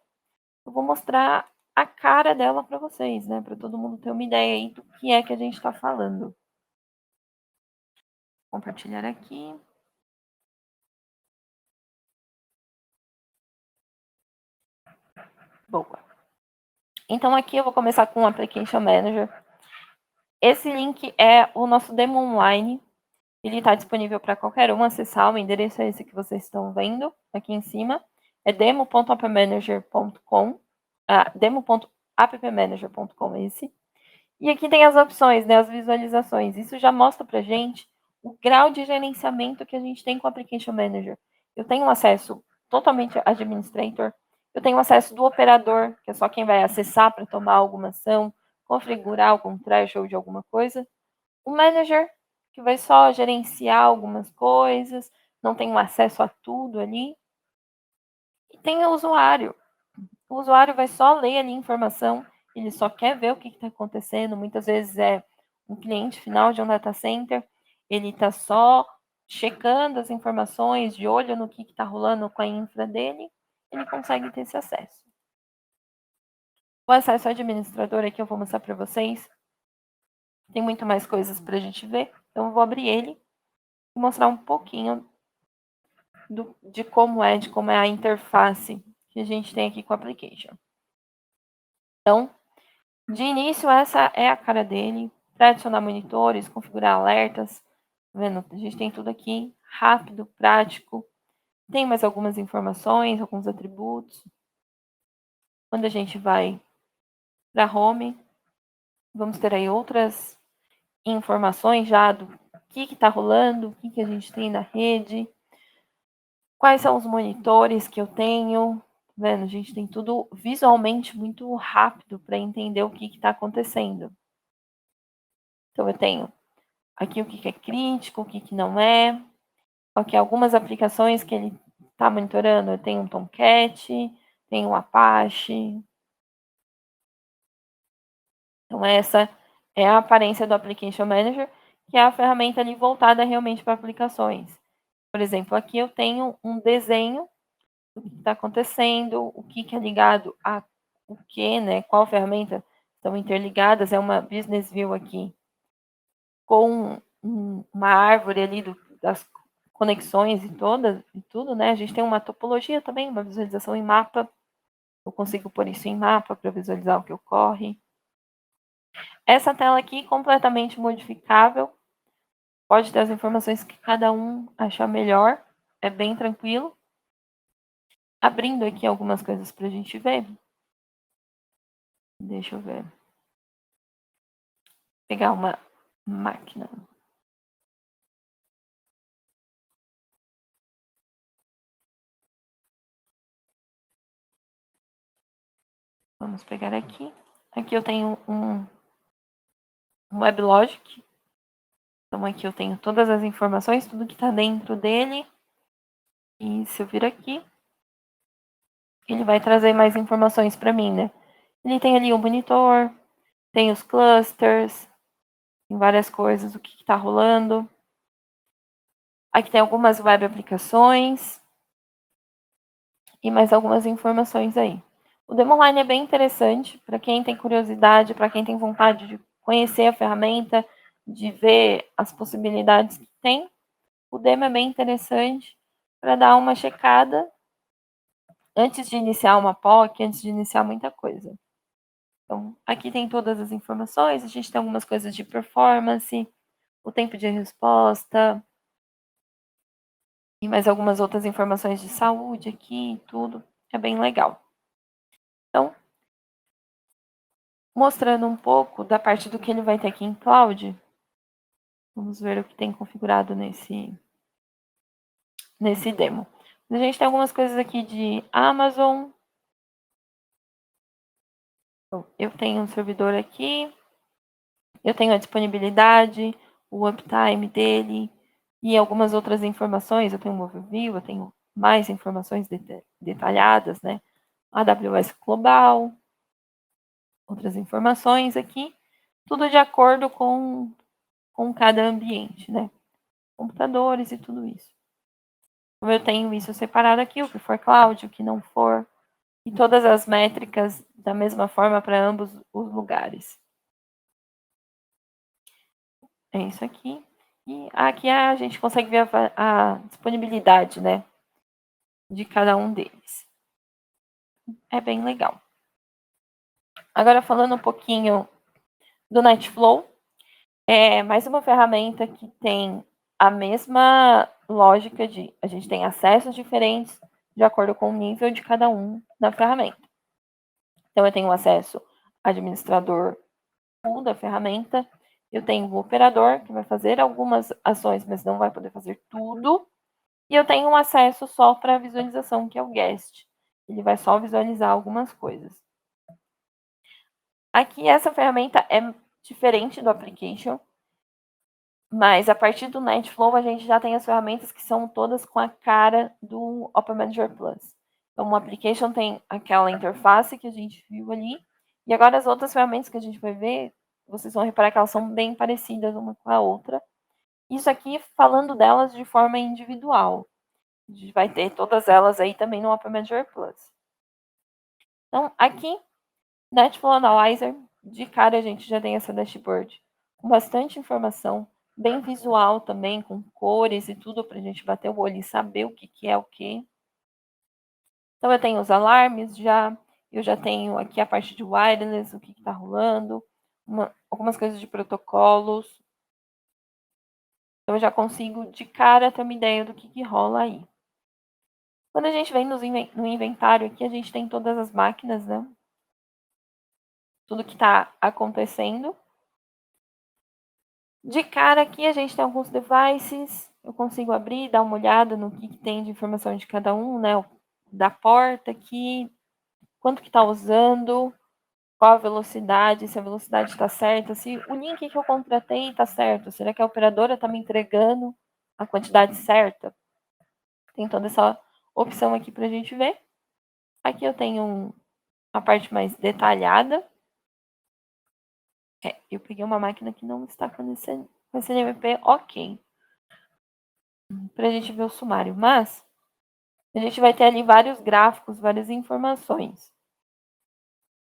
Eu vou mostrar a cara dela para vocês, né? Para todo mundo ter uma ideia aí do que é que a gente está falando. Vou compartilhar aqui. Boa. Então aqui eu vou começar com o Application Manager. Esse link é o nosso demo online. Ele está disponível para qualquer um acessar. O endereço é esse que vocês estão vendo aqui em cima. É demo.appmanager.com. Demo.appmanager.com esse. E aqui tem as opções, né, as visualizações. Isso já mostra para a gente o grau de gerenciamento que a gente tem com o Application Manager. Eu tenho acesso totalmente administrator. Eu tenho acesso do operador, que é só quem vai acessar para tomar alguma ação, configurar algum threshold de alguma coisa. O manager, que vai só gerenciar algumas coisas, não tem acesso a tudo ali. E tem o usuário. O usuário vai só ler ali a informação, ele só quer ver o que está acontecendo. Muitas vezes é um cliente final de um data center, ele está só checando as informações, de olho no que está rolando com a infra dele, ele consegue ter esse acesso. O acesso ao administrador aqui eu vou mostrar para vocês. Tem muito mais coisas para a gente ver, então eu vou abrir ele e mostrar um pouquinho de como é a interface que a gente tem aqui com o application. Então, de início, essa é a cara dele. Para adicionar monitores, configurar alertas. Tá vendo? A gente tem tudo aqui, rápido, prático. Tem mais algumas informações, alguns atributos. Quando a gente vai para Home, vamos ter aí outras informações já do que está rolando, o que a gente tem na rede. Quais são os monitores que eu tenho. Tá vendo? A gente tem tudo visualmente muito rápido para entender o que está acontecendo. Então, eu tenho aqui o que é crítico, o que não é. Aqui algumas aplicações que ele está monitorando. Eu tenho um Tomcat, tenho um Apache. Então, essa é a aparência do Application Manager, que é a ferramenta ali voltada realmente para aplicações. Por exemplo, aqui eu tenho um desenho do que está acontecendo, o que é ligado a o que, né? Qual ferramenta estão interligadas. É uma Business View aqui com uma árvore ali das conexões e tudo, né? A gente tem uma topologia também, uma visualização em mapa. Eu consigo pôr isso em mapa para visualizar o que ocorre. Essa tela aqui, completamente modificável. Pode ter as informações que cada um achar melhor. É bem tranquilo. Abrindo aqui algumas coisas para a gente ver. Deixa eu ver. Pegar uma máquina. Vamos pegar aqui. Aqui eu tenho um WebLogic. Então aqui eu tenho todas as informações, tudo que está dentro dele. E se eu vir aqui, ele vai trazer mais informações para mim, né? Ele tem ali um monitor, tem os clusters, tem várias coisas, o que está rolando. Aqui tem algumas web aplicações e mais algumas informações aí. O Demo Online é bem interessante para quem tem curiosidade, para quem tem vontade de conhecer a ferramenta, de ver as possibilidades que tem. O demo é bem interessante para dar uma checada antes de iniciar uma POC, antes de iniciar muita coisa. Então, aqui tem todas as informações, a gente tem algumas coisas de performance, o tempo de resposta, e mais algumas outras informações de saúde aqui, tudo. É bem legal. Então, mostrando um pouco da parte do que ele vai ter aqui em cloud, vamos ver o que tem configurado nesse demo. A gente tem algumas coisas aqui de Amazon. Então, eu tenho um servidor aqui, eu tenho a disponibilidade, o uptime dele e algumas outras informações. Eu tenho um overview, eu tenho mais informações detalhadas, né? AWS Global, outras informações aqui, tudo de acordo com cada ambiente, né? Computadores e tudo isso. Então, eu tenho isso separado aqui, o que for cloud, o que não for, e todas as métricas da mesma forma para ambos os lugares. É isso aqui. E aqui a gente consegue ver a disponibilidade, né, de cada um deles. É bem legal. Agora falando um pouquinho do Nightflow, é mais uma ferramenta que tem a mesma lógica de a gente tem acessos diferentes de acordo com o nível de cada um na ferramenta. Então eu tenho acesso administrador da ferramenta, eu tenho o operador que vai fazer algumas ações, mas não vai poder fazer tudo. E eu tenho um acesso só para visualização, que é o guest. Ele vai só visualizar algumas coisas. Aqui essa ferramenta é diferente do application, mas a partir do Nightflow a gente já tem as ferramentas que são todas com a cara do Open Manager Plus. Então o application tem aquela interface que a gente viu ali, e agora as outras ferramentas que a gente vai ver, vocês vão reparar que elas são bem parecidas uma com a outra. Isso aqui falando delas de forma individual. A gente vai ter todas elas aí também no Open Manager Plus. Então, aqui, Netflow Analyzer, de cara a gente já tem essa dashboard com bastante informação, bem visual também, com cores e tudo para a gente bater o olho e saber o que é o que. Então, eu tenho os alarmes já, eu já tenho aqui a parte de wireless, o que está rolando, algumas coisas de protocolos. Então, eu já consigo de cara ter uma ideia do que rola aí. Quando a gente vem no inventário aqui, a gente tem todas as máquinas, né? Tudo que está acontecendo. De cara aqui, a gente tem alguns devices. Eu consigo abrir, dar uma olhada no que tem de informação de cada um, né? Da porta aqui, quanto que está usando, qual a velocidade, se a velocidade está certa, se o link que eu contratei está certo, será que a operadora está me entregando a quantidade certa? Tem toda essa opção aqui para a gente ver. Aqui eu tenho a parte mais detalhada. Eu peguei uma máquina que não está com esse NMP, ok. Para a gente ver o sumário, mas a gente vai ter ali vários gráficos, várias informações.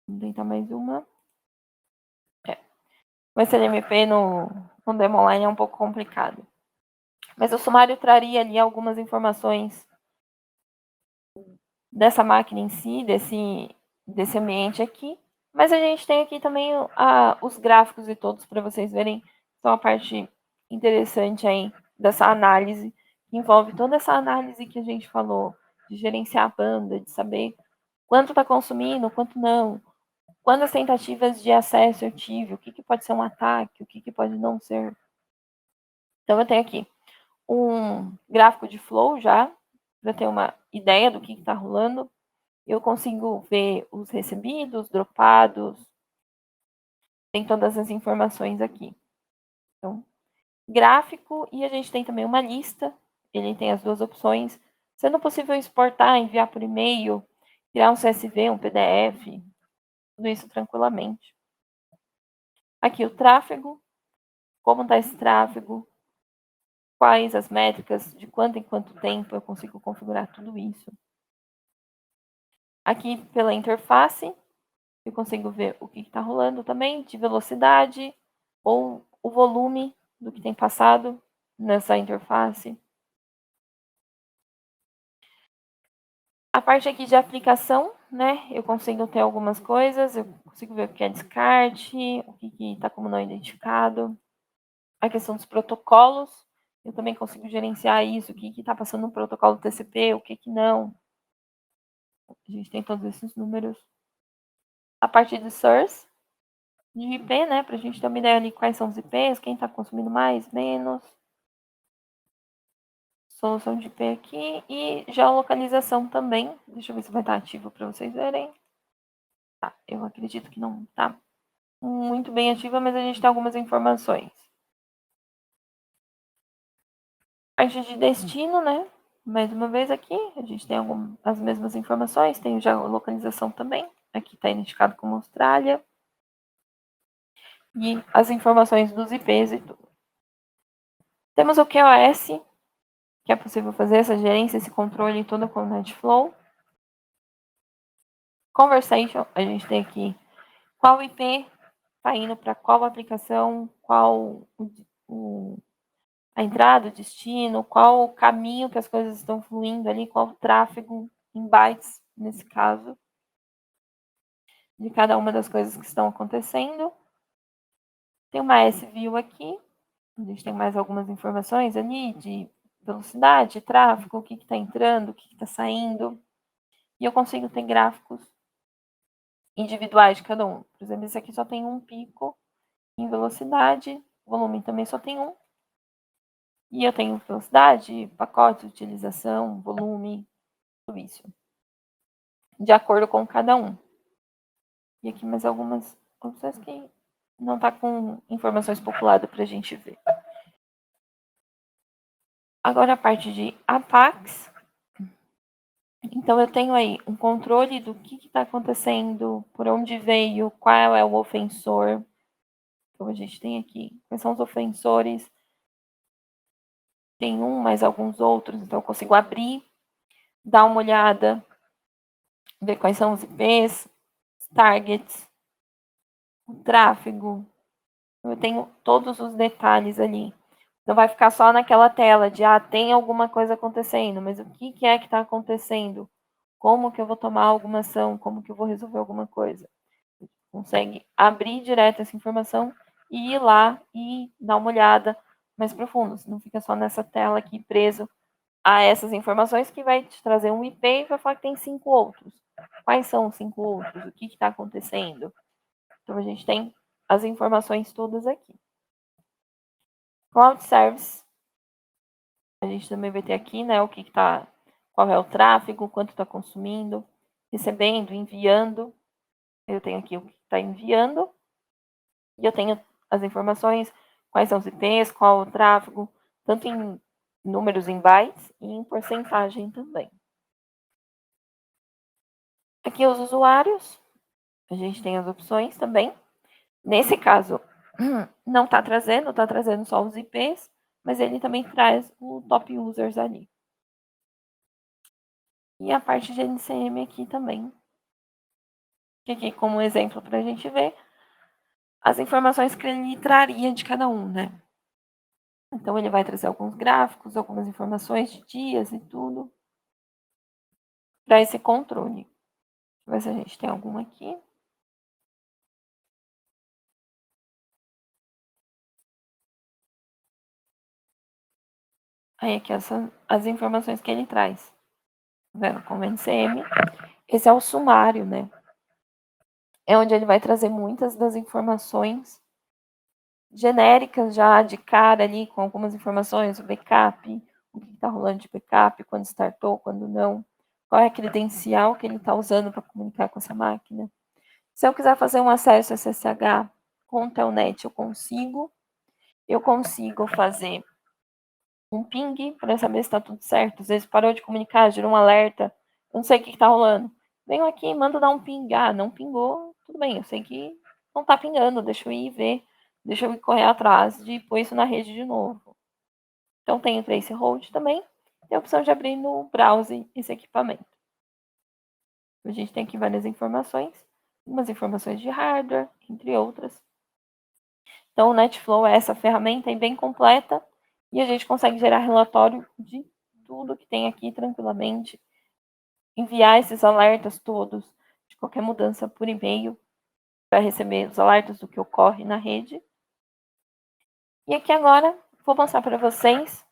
Vamos tentar mais uma. O SNMP no Demo Online é um pouco complicado. Mas o sumário traria ali algumas informações dessa máquina em si, desse ambiente aqui. Mas a gente tem aqui também os gráficos e todos para vocês verem. São a parte interessante aí dessa análise, que envolve toda essa análise que a gente falou, de gerenciar a banda, de saber quanto está consumindo, quanto não, quantas tentativas de acesso eu tive, o que pode ser um ataque, o que pode não ser. Então eu tenho aqui um gráfico de flow já, para ter uma ideia do que está rolando. Eu consigo ver os recebidos, dropados, tem todas as informações aqui. Então, gráfico, e a gente tem também uma lista, ele tem as duas opções, sendo possível exportar, enviar por e-mail, criar um CSV, um PDF, tudo isso tranquilamente. Aqui o tráfego, como está esse tráfego, quais as métricas, de quanto em quanto tempo eu consigo configurar tudo isso. Aqui pela interface, eu consigo ver o que está rolando também, de velocidade, ou o volume do que tem passado nessa interface. A parte aqui de aplicação, né? Eu consigo ter algumas coisas, eu consigo ver o que é descarte, o que está como não identificado. A questão dos protocolos, eu também consigo gerenciar isso, o que está passando no protocolo TCP, o que não. A gente tem todos esses números. A parte de source, de IP, né? Para a gente ter uma ideia ali quais são os IPs, quem está consumindo mais, menos. Solução de IP aqui e geolocalização também. Deixa eu ver se vai estar ativo para vocês verem. Tá, eu acredito que não está muito bem ativa, mas a gente tem algumas informações. Parte de destino, né? Mais uma vez aqui, a gente tem as mesmas informações, tem geolocalização também. Aqui está identificado como Austrália. E as informações dos IPs e tudo. Temos o QoS, que é possível fazer essa gerência, esse controle todo com o NetFlow. Conversation, a gente tem aqui qual IP está indo para qual aplicação, qual a entrada, o destino, qual o caminho que as coisas estão fluindo ali, qual o tráfego em bytes, nesse caso, de cada uma das coisas que estão acontecendo. Tem uma S-View aqui, a gente tem mais algumas informações ali de velocidade, tráfego, o que está entrando, o que está saindo. E eu consigo ter gráficos individuais de cada um. Por exemplo, esse aqui só tem um pico em velocidade, o volume também só tem um. E eu tenho velocidade, pacote, utilização, volume, tudo isso. De acordo com cada um. E aqui mais algumas opções que não está com informações populadas para a gente ver. Agora a parte de ataques. Então eu tenho aí um controle do que está acontecendo, por onde veio, qual é o ofensor. Então a gente tem aqui quais são os ofensores. Tem um, mais alguns outros, então eu consigo abrir, dar uma olhada, ver quais são os IPs, os targets, o tráfego. Eu tenho todos os detalhes ali. Não vai ficar só naquela tela de, tem alguma coisa acontecendo, mas o que é que está acontecendo? Como que eu vou tomar alguma ação? Como que eu vou resolver alguma coisa? Consegue abrir direto essa informação e ir lá e dar uma olhada mais profunda. Você não fica só nessa tela aqui preso a essas informações que vai te trazer um IP e vai falar que tem 5 outros. Quais são os 5 outros? O que está acontecendo? Então, a gente tem as informações todas aqui. Cloud Service. A gente também vai ter aqui, né, o que está, qual é o tráfego, quanto está consumindo, recebendo, enviando. Eu tenho aqui o que está enviando. E eu tenho as informações, quais são os IPs, qual o tráfego, tanto em números em bytes e em porcentagem também. Aqui os usuários, a gente tem as opções também. Nesse caso, não está trazendo só os IPs, mas ele também traz o top users ali. E a parte de NCM aqui também. Aqui como exemplo para a gente ver as informações que ele traria de cada um, né? Então ele vai trazer alguns gráficos, algumas informações de dias e tudo para esse controle. Deixa eu ver se a gente tem alguma aqui. Aí aqui as informações que ele traz. Tá vendo? Como NCM. Esse é o sumário, né? É onde ele vai trazer muitas das informações genéricas já de cara ali, com algumas informações, o backup, o que está rolando de backup, quando startou, quando não, qual é a credencial que ele está usando para comunicar com essa máquina. Se eu quiser fazer um acesso SSH com o Telnet, eu consigo fazer um ping para saber se está tudo certo. Às vezes parou de comunicar, gerou um alerta, eu não sei o que está rolando. venho aqui, mando dar um ping. Ah, não pingou, tudo bem, eu sei que não tá pingando, deixa eu ir ver, deixa eu ir correr atrás de pôr isso na rede de novo. Então tem o Trace Hold também, tem a opção de abrir no browser esse equipamento. A gente tem aqui várias informações, algumas informações de hardware, entre outras. Então o NetFlow é essa ferramenta bem completa e a gente consegue gerar relatório de tudo que tem aqui tranquilamente, enviar esses alertas todos de qualquer mudança por e-mail para receber os alertas do que ocorre na rede. E aqui agora vou mostrar para vocês,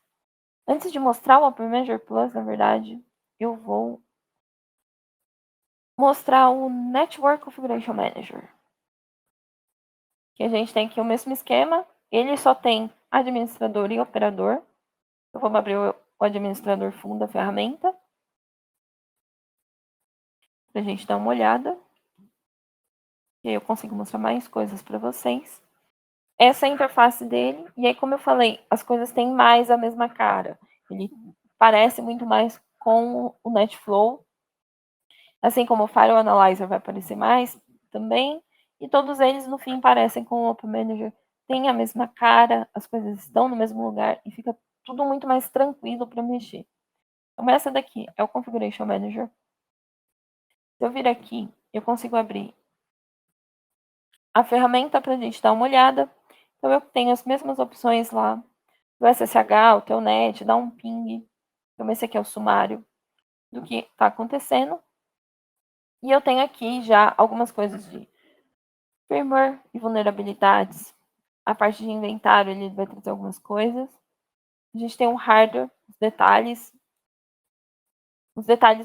antes de mostrar o Open Manager Plus, na verdade, eu vou mostrar o Network Configuration Manager. Que a gente tem aqui o mesmo esquema, ele só tem administrador e operador. Eu vou abrir o administrador full da ferramenta, para a gente dar uma olhada. E aí eu consigo mostrar mais coisas para vocês. Essa é a interface dele, e aí como eu falei, as coisas têm mais a mesma cara. Ele parece muito mais com o NetFlow, assim como o File Analyzer vai aparecer mais também, e todos eles no fim parecem com o Open Manager, tem a mesma cara, as coisas estão no mesmo lugar e fica tudo muito mais tranquilo para mexer. Então essa daqui é o Configuration Manager. Se eu vir aqui, eu consigo abrir a ferramenta para a gente dar uma olhada. Então eu tenho as mesmas opções lá do SSH, o Telnet, dar um ping. Então esse aqui é o sumário do que está acontecendo. E eu tenho aqui já algumas coisas de firmware e vulnerabilidades. A parte de inventário ele vai trazer algumas coisas. A gente tem um hardware, os detalhes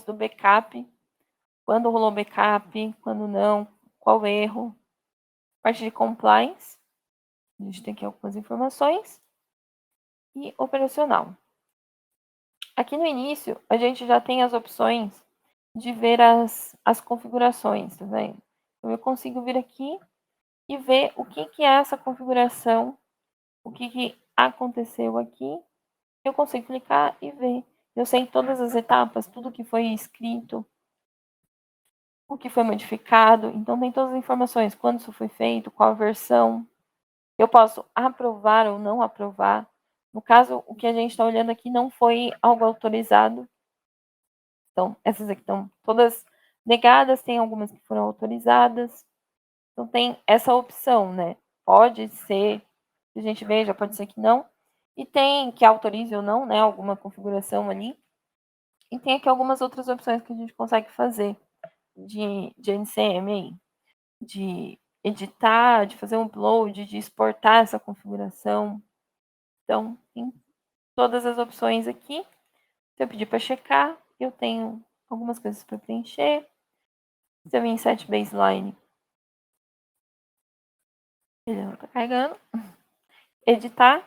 do backup, quando rolou backup, quando não, qual erro. Parte de compliance, a gente tem aqui algumas informações. E operacional. Aqui no início, a gente já tem as opções de ver as configurações, tá vendo? Então, eu consigo vir aqui e ver o que é essa configuração, o que aconteceu aqui. Eu consigo clicar e ver. Eu sei todas as etapas, tudo que foi escrito, o que foi modificado. Então, tem todas as informações, quando isso foi feito, qual versão. Eu posso aprovar ou não aprovar. No caso, o que a gente está olhando aqui não foi algo autorizado. Então, essas aqui estão todas negadas, tem algumas que foram autorizadas. Então, tem essa opção, né? Pode ser que a gente veja, pode ser que não. E tem que autorize ou não, né? Alguma configuração ali. E tem aqui algumas outras opções que a gente consegue fazer de NCM aí. De editar, de fazer um upload, de exportar essa configuração. Então, tem todas as opções aqui. Se eu pedir para checar, eu tenho algumas coisas para preencher. Se eu vir em set baseline, ele não está carregando. Editar,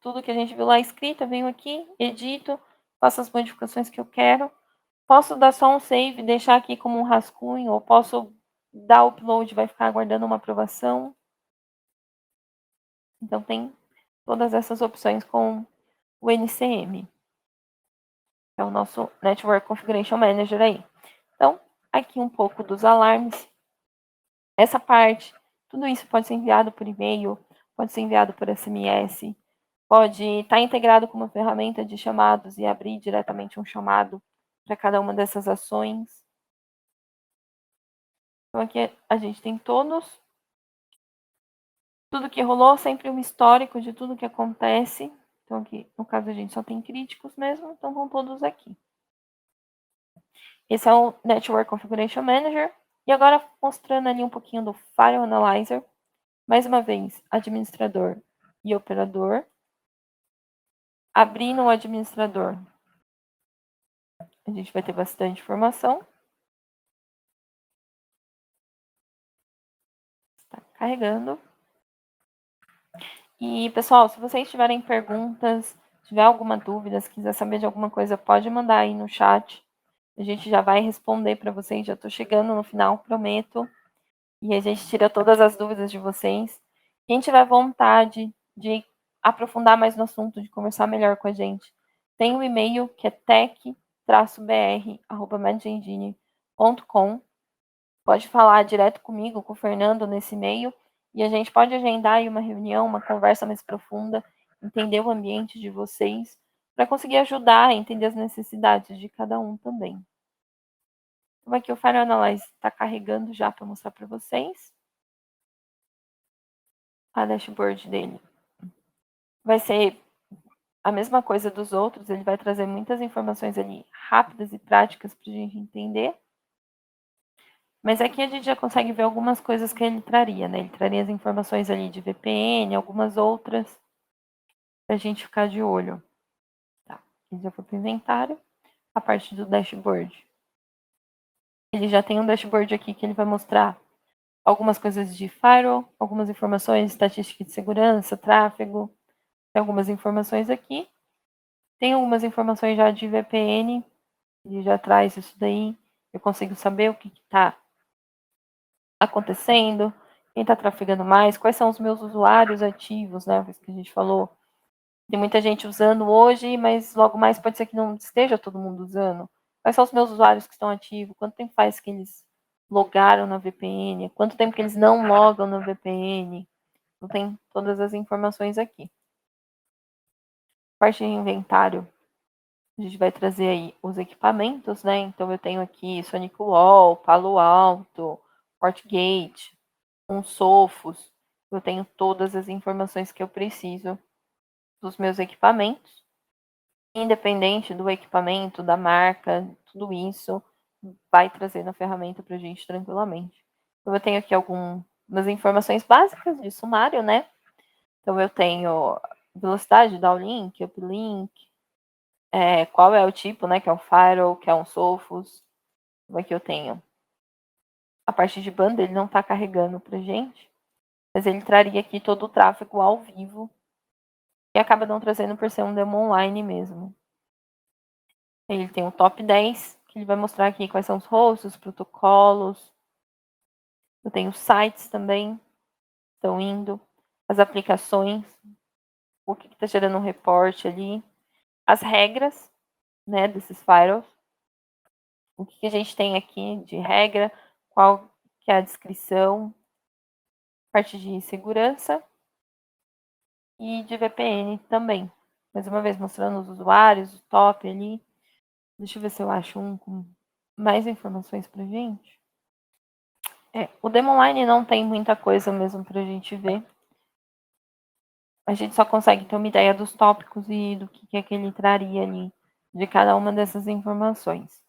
tudo que a gente viu lá escrito, eu venho aqui, edito, faço as modificações que eu quero. Posso dar só um save, deixar aqui como um rascunho, ou posso dar upload, vai ficar aguardando uma aprovação. Então tem todas essas opções com o NCM. É o nosso Network Configuration Manager aí. Então, aqui um pouco dos alarmes. Essa parte, tudo isso pode ser enviado por e-mail, pode ser enviado por SMS, pode estar integrado com uma ferramenta de chamados e abrir diretamente um chamado para cada uma dessas ações. Então aqui a gente tem tudo que rolou, sempre um histórico de tudo que acontece. Então aqui, no caso, a gente só tem críticos mesmo, então vão todos aqui. Esse é o Network Configuration Manager. E agora mostrando ali um pouquinho do File Analyzer. Mais uma vez, administrador e operador. Abrindo o administrador, a gente vai ter bastante informação. Está carregando. E, pessoal, se vocês tiverem perguntas, tiver alguma dúvida, se quiser saber de alguma coisa, pode mandar aí no chat. A gente já vai responder para vocês. Já estou chegando no final, prometo. E a gente tira todas as dúvidas de vocês. Quem tiver vontade de aprofundar mais no assunto, de conversar melhor com a gente, tem um e-mail que é tech-br@medengine.com.br. gmail.com. Pode falar direto comigo, com o Fernando nesse e-mail, e a gente pode agendar aí uma reunião, uma conversa mais profunda, entender o ambiente de vocês, para conseguir ajudar a entender as necessidades de cada um também. Como é que o Fire Analyze está carregando já para mostrar para vocês a dashboard dele. Vai ser a mesma coisa dos outros, ele vai trazer muitas informações ali rápidas e práticas para a gente entender. Mas aqui a gente já consegue ver algumas coisas que ele traria, né? Ele traria as informações ali de VPN, algumas outras, para a gente ficar de olho. Tá, ele já foi para o inventário. A parte do dashboard. Ele já tem um dashboard aqui que ele vai mostrar algumas coisas de firewall, algumas informações, estatística de segurança, tráfego, tem algumas informações aqui. Tem algumas informações já de VPN, ele já traz isso daí. Eu consigo saber o que está acontecendo, quem está trafegando mais, quais são os meus usuários ativos, né? Isso que a gente falou. Tem muita gente usando hoje, mas logo mais pode ser que não esteja todo mundo usando. Quais são os meus usuários que estão ativos? Quanto tempo faz que eles logaram na VPN? Quanto tempo que eles não logam na VPN? Então, tem todas as informações aqui. Parte de inventário, a gente vai trazer aí os equipamentos, né? Então eu tenho aqui SonicWall, Palo Alto, FortiGate, um Sophos. Eu tenho todas as informações que eu preciso dos meus equipamentos. Independente do equipamento, da marca, tudo isso vai trazer na ferramenta para a gente tranquilamente. Então eu tenho aqui algumas informações básicas de sumário, né? Então eu tenho velocidade, downlink, uplink, qual é o tipo, né? Que é um firewall, que é um Sophos. Como é que eu tenho? A parte de banda ele não está carregando para gente, mas ele traria aqui todo o tráfego ao vivo e acaba não trazendo por ser um demo online mesmo. Ele tem o top 10, que ele vai mostrar aqui quais são os hosts, os protocolos. Eu tenho sites também, estão indo, as aplicações, o que está gerando um reporte ali, as regras, né, desses firewalls, o que a gente tem aqui de regra, qual que é a descrição, parte de segurança e de VPN também. Mais uma vez, mostrando os usuários, o top ali. Deixa eu ver se eu acho um com mais informações pra gente. O demo online não tem muita coisa mesmo pra gente ver. A gente só consegue ter uma ideia dos tópicos e do que é que ele traria ali de cada uma dessas informações.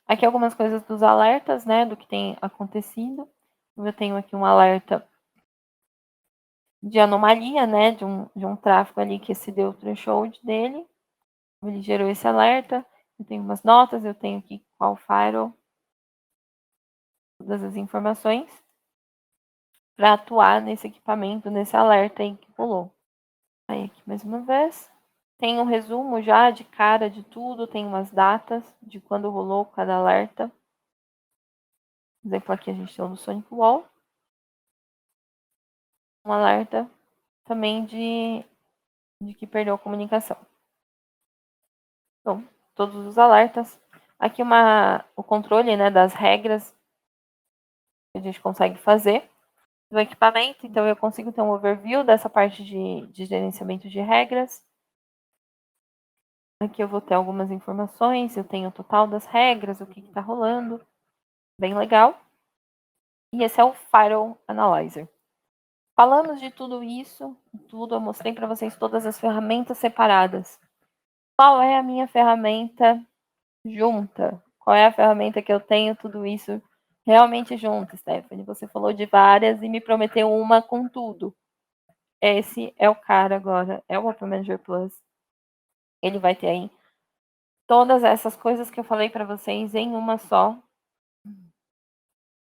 Aqui algumas coisas dos alertas, né, do que tem acontecido. Eu tenho aqui um alerta de anomalia, né, de um tráfego ali que excedeu o threshold dele. Ele gerou esse alerta. Eu tenho umas notas, eu tenho aqui qual firewall, todas as informações para atuar nesse equipamento, nesse alerta aí que pulou. Aí aqui mais uma vez. Tem um resumo já de cara de tudo, tem umas datas de quando rolou cada alerta. Por exemplo, aqui a gente tem o do SonicWall. Um alerta também de que perdeu a comunicação. Então, todos os alertas. Aqui o controle, né, das regras que a gente consegue fazer do equipamento. Então, eu consigo ter um overview dessa parte de gerenciamento de regras. Aqui eu vou ter algumas informações, eu tenho o total das regras, o que está rolando. Bem legal. E esse é o Firewall Analyzer. Falamos de tudo isso, eu mostrei para vocês todas as ferramentas separadas. Qual é a minha ferramenta junta? Qual é a ferramenta que eu tenho tudo isso realmente junto, Stephanie? Você falou de várias e me prometeu uma com tudo. Esse é o cara agora, é o Open Manager Plus. Ele vai ter aí todas essas coisas que eu falei para vocês em uma só.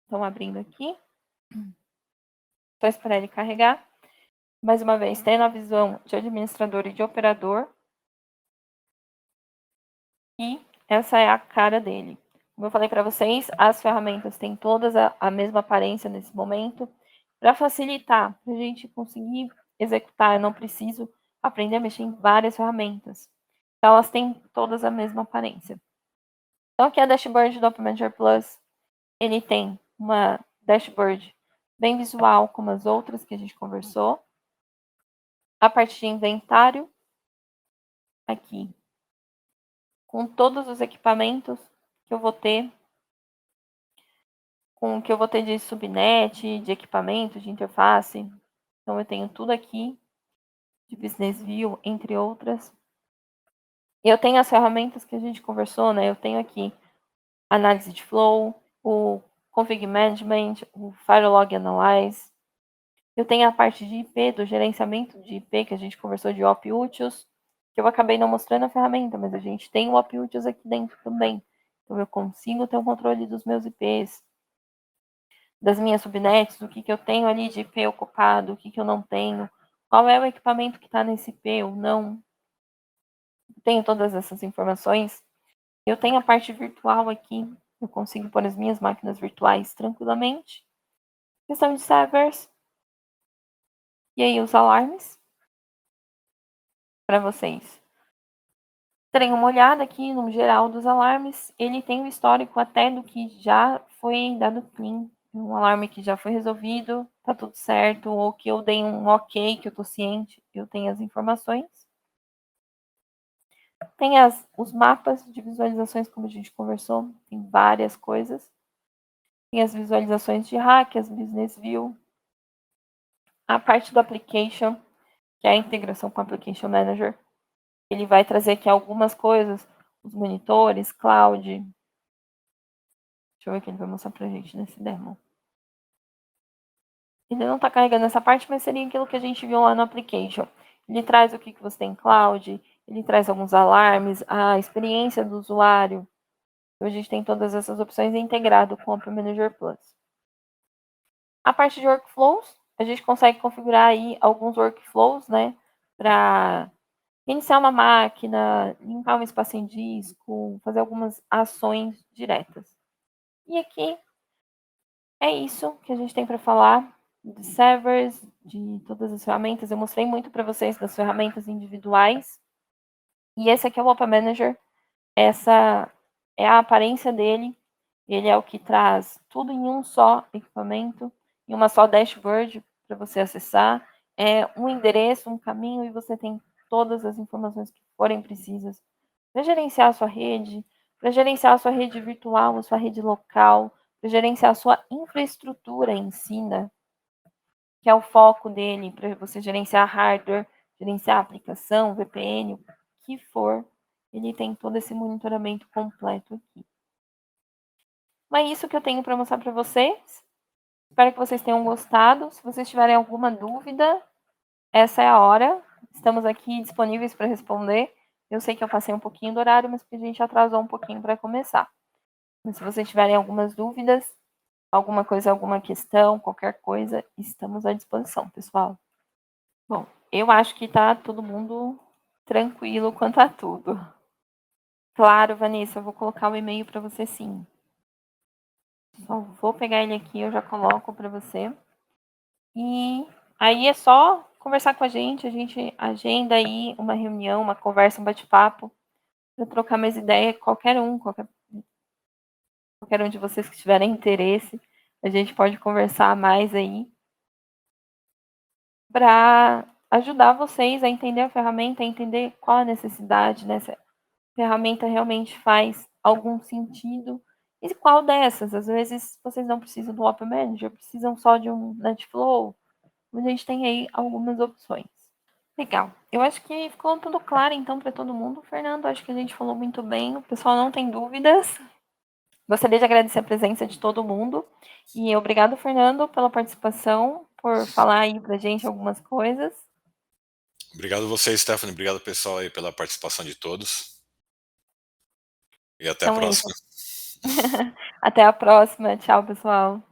Estão abrindo aqui. Só esperar ele carregar. Mais uma vez, tendo a visão de administrador e de operador. E essa é a cara dele. Como eu falei para vocês, as ferramentas têm todas a mesma aparência nesse momento. Para facilitar, para a gente conseguir executar, eu não preciso aprender a mexer em várias ferramentas. Então, elas têm todas a mesma aparência. Então aqui é a dashboard do App Manager Plus. Ele tem uma dashboard bem visual, como as outras que a gente conversou. A parte de inventário, aqui, com todos os equipamentos que eu vou ter, com o que eu vou ter de subnet, de equipamento, de interface. Então eu tenho tudo aqui, de Business View, entre outras. E eu tenho as ferramentas que a gente conversou, né? Eu tenho aqui análise de flow, o Config Management, o Firelog Analyze. Eu tenho a parte de IP, do gerenciamento de IP, que a gente conversou de Op Utils, que eu acabei não mostrando a ferramenta, mas a gente tem o Op Utils aqui dentro também. Então eu consigo ter o controle dos meus IPs, das minhas subnets, do que eu tenho ali de IP ocupado, o que eu não tenho, qual é o equipamento que está nesse IP ou não. Eu tenho todas essas informações. Eu tenho a parte virtual aqui, eu consigo pôr as minhas máquinas virtuais tranquilamente. Questão de servers. E aí os alarmes, para vocês terem uma olhada aqui no geral dos alarmes. Ele tem um histórico até do que já foi dado clean, um alarme que já foi resolvido, tá tudo certo, ou que eu dei um ok, que eu tô ciente, eu tenho as informações. Tem os mapas de visualizações, como a gente conversou, tem várias coisas. Tem as visualizações de hack, as business view, a parte do application, que é a integração com o application manager. Ele vai trazer aqui algumas coisas, os monitores, cloud. Deixa eu ver o que ele vai mostrar pra gente nesse demo. Ele não está carregando essa parte, mas seria aquilo que a gente viu lá no application. Ele traz o que você tem em cloud, ele traz alguns alarmes, a experiência do usuário. Então, a gente tem todas essas opções integrado com o App Manager Plus. A parte de workflows, a gente consegue configurar aí alguns workflows, né, para iniciar uma máquina, limpar um espaço em disco, fazer algumas ações diretas. E aqui é isso que a gente tem para falar de servers, de todas as ferramentas. Eu mostrei muito para vocês das ferramentas individuais. E esse aqui é o App Manager. Essa é a aparência dele. Ele é o que traz tudo em um só equipamento, em uma só dashboard para você acessar. É um endereço, um caminho, e você tem todas as informações que forem precisas para gerenciar a sua rede, para gerenciar a sua rede virtual, a sua rede local, para gerenciar a sua infraestrutura em si, né? Que é o foco dele, para você gerenciar hardware, gerenciar a aplicação, VPN, o que for. Ele tem todo esse monitoramento completo aqui. Mas é isso que eu tenho para mostrar para vocês. Espero que vocês tenham gostado. Se vocês tiverem alguma dúvida, essa é a hora. Estamos aqui disponíveis para responder. Eu sei que eu passei um pouquinho do horário, mas que a gente atrasou um pouquinho para começar. Mas se vocês tiverem algumas dúvidas, alguma coisa, alguma questão, qualquer coisa, estamos à disposição, pessoal. Bom, eu acho que tá todo mundo tranquilo quanto a tudo. Claro, Vanessa, eu vou colocar o e-mail para você sim. Só vou pegar ele aqui, eu já coloco para você. E aí é só conversar com a gente agenda aí uma reunião, uma conversa, um bate-papo, para trocar mais ideia, qualquer um de vocês que tiverem interesse, a gente pode conversar mais aí para ajudar vocês a entender a ferramenta, a entender qual a necessidade, né? Se a ferramenta realmente faz algum sentido. E qual dessas? Às vezes vocês não precisam do App Manager, precisam só de um NetFlow. A gente tem aí algumas opções. Legal. Eu acho que ficou tudo claro, então, para todo mundo. Fernando, acho que a gente falou muito bem. O pessoal não tem dúvidas. Gostaria de agradecer a presença de todo mundo. E obrigado, Fernando, pela participação, por falar aí pra gente algumas coisas. Obrigado a você, Stephanie. Obrigado, pessoal, aí pela participação de todos. E até a Então é isso. próxima. Até a próxima. Tchau, pessoal.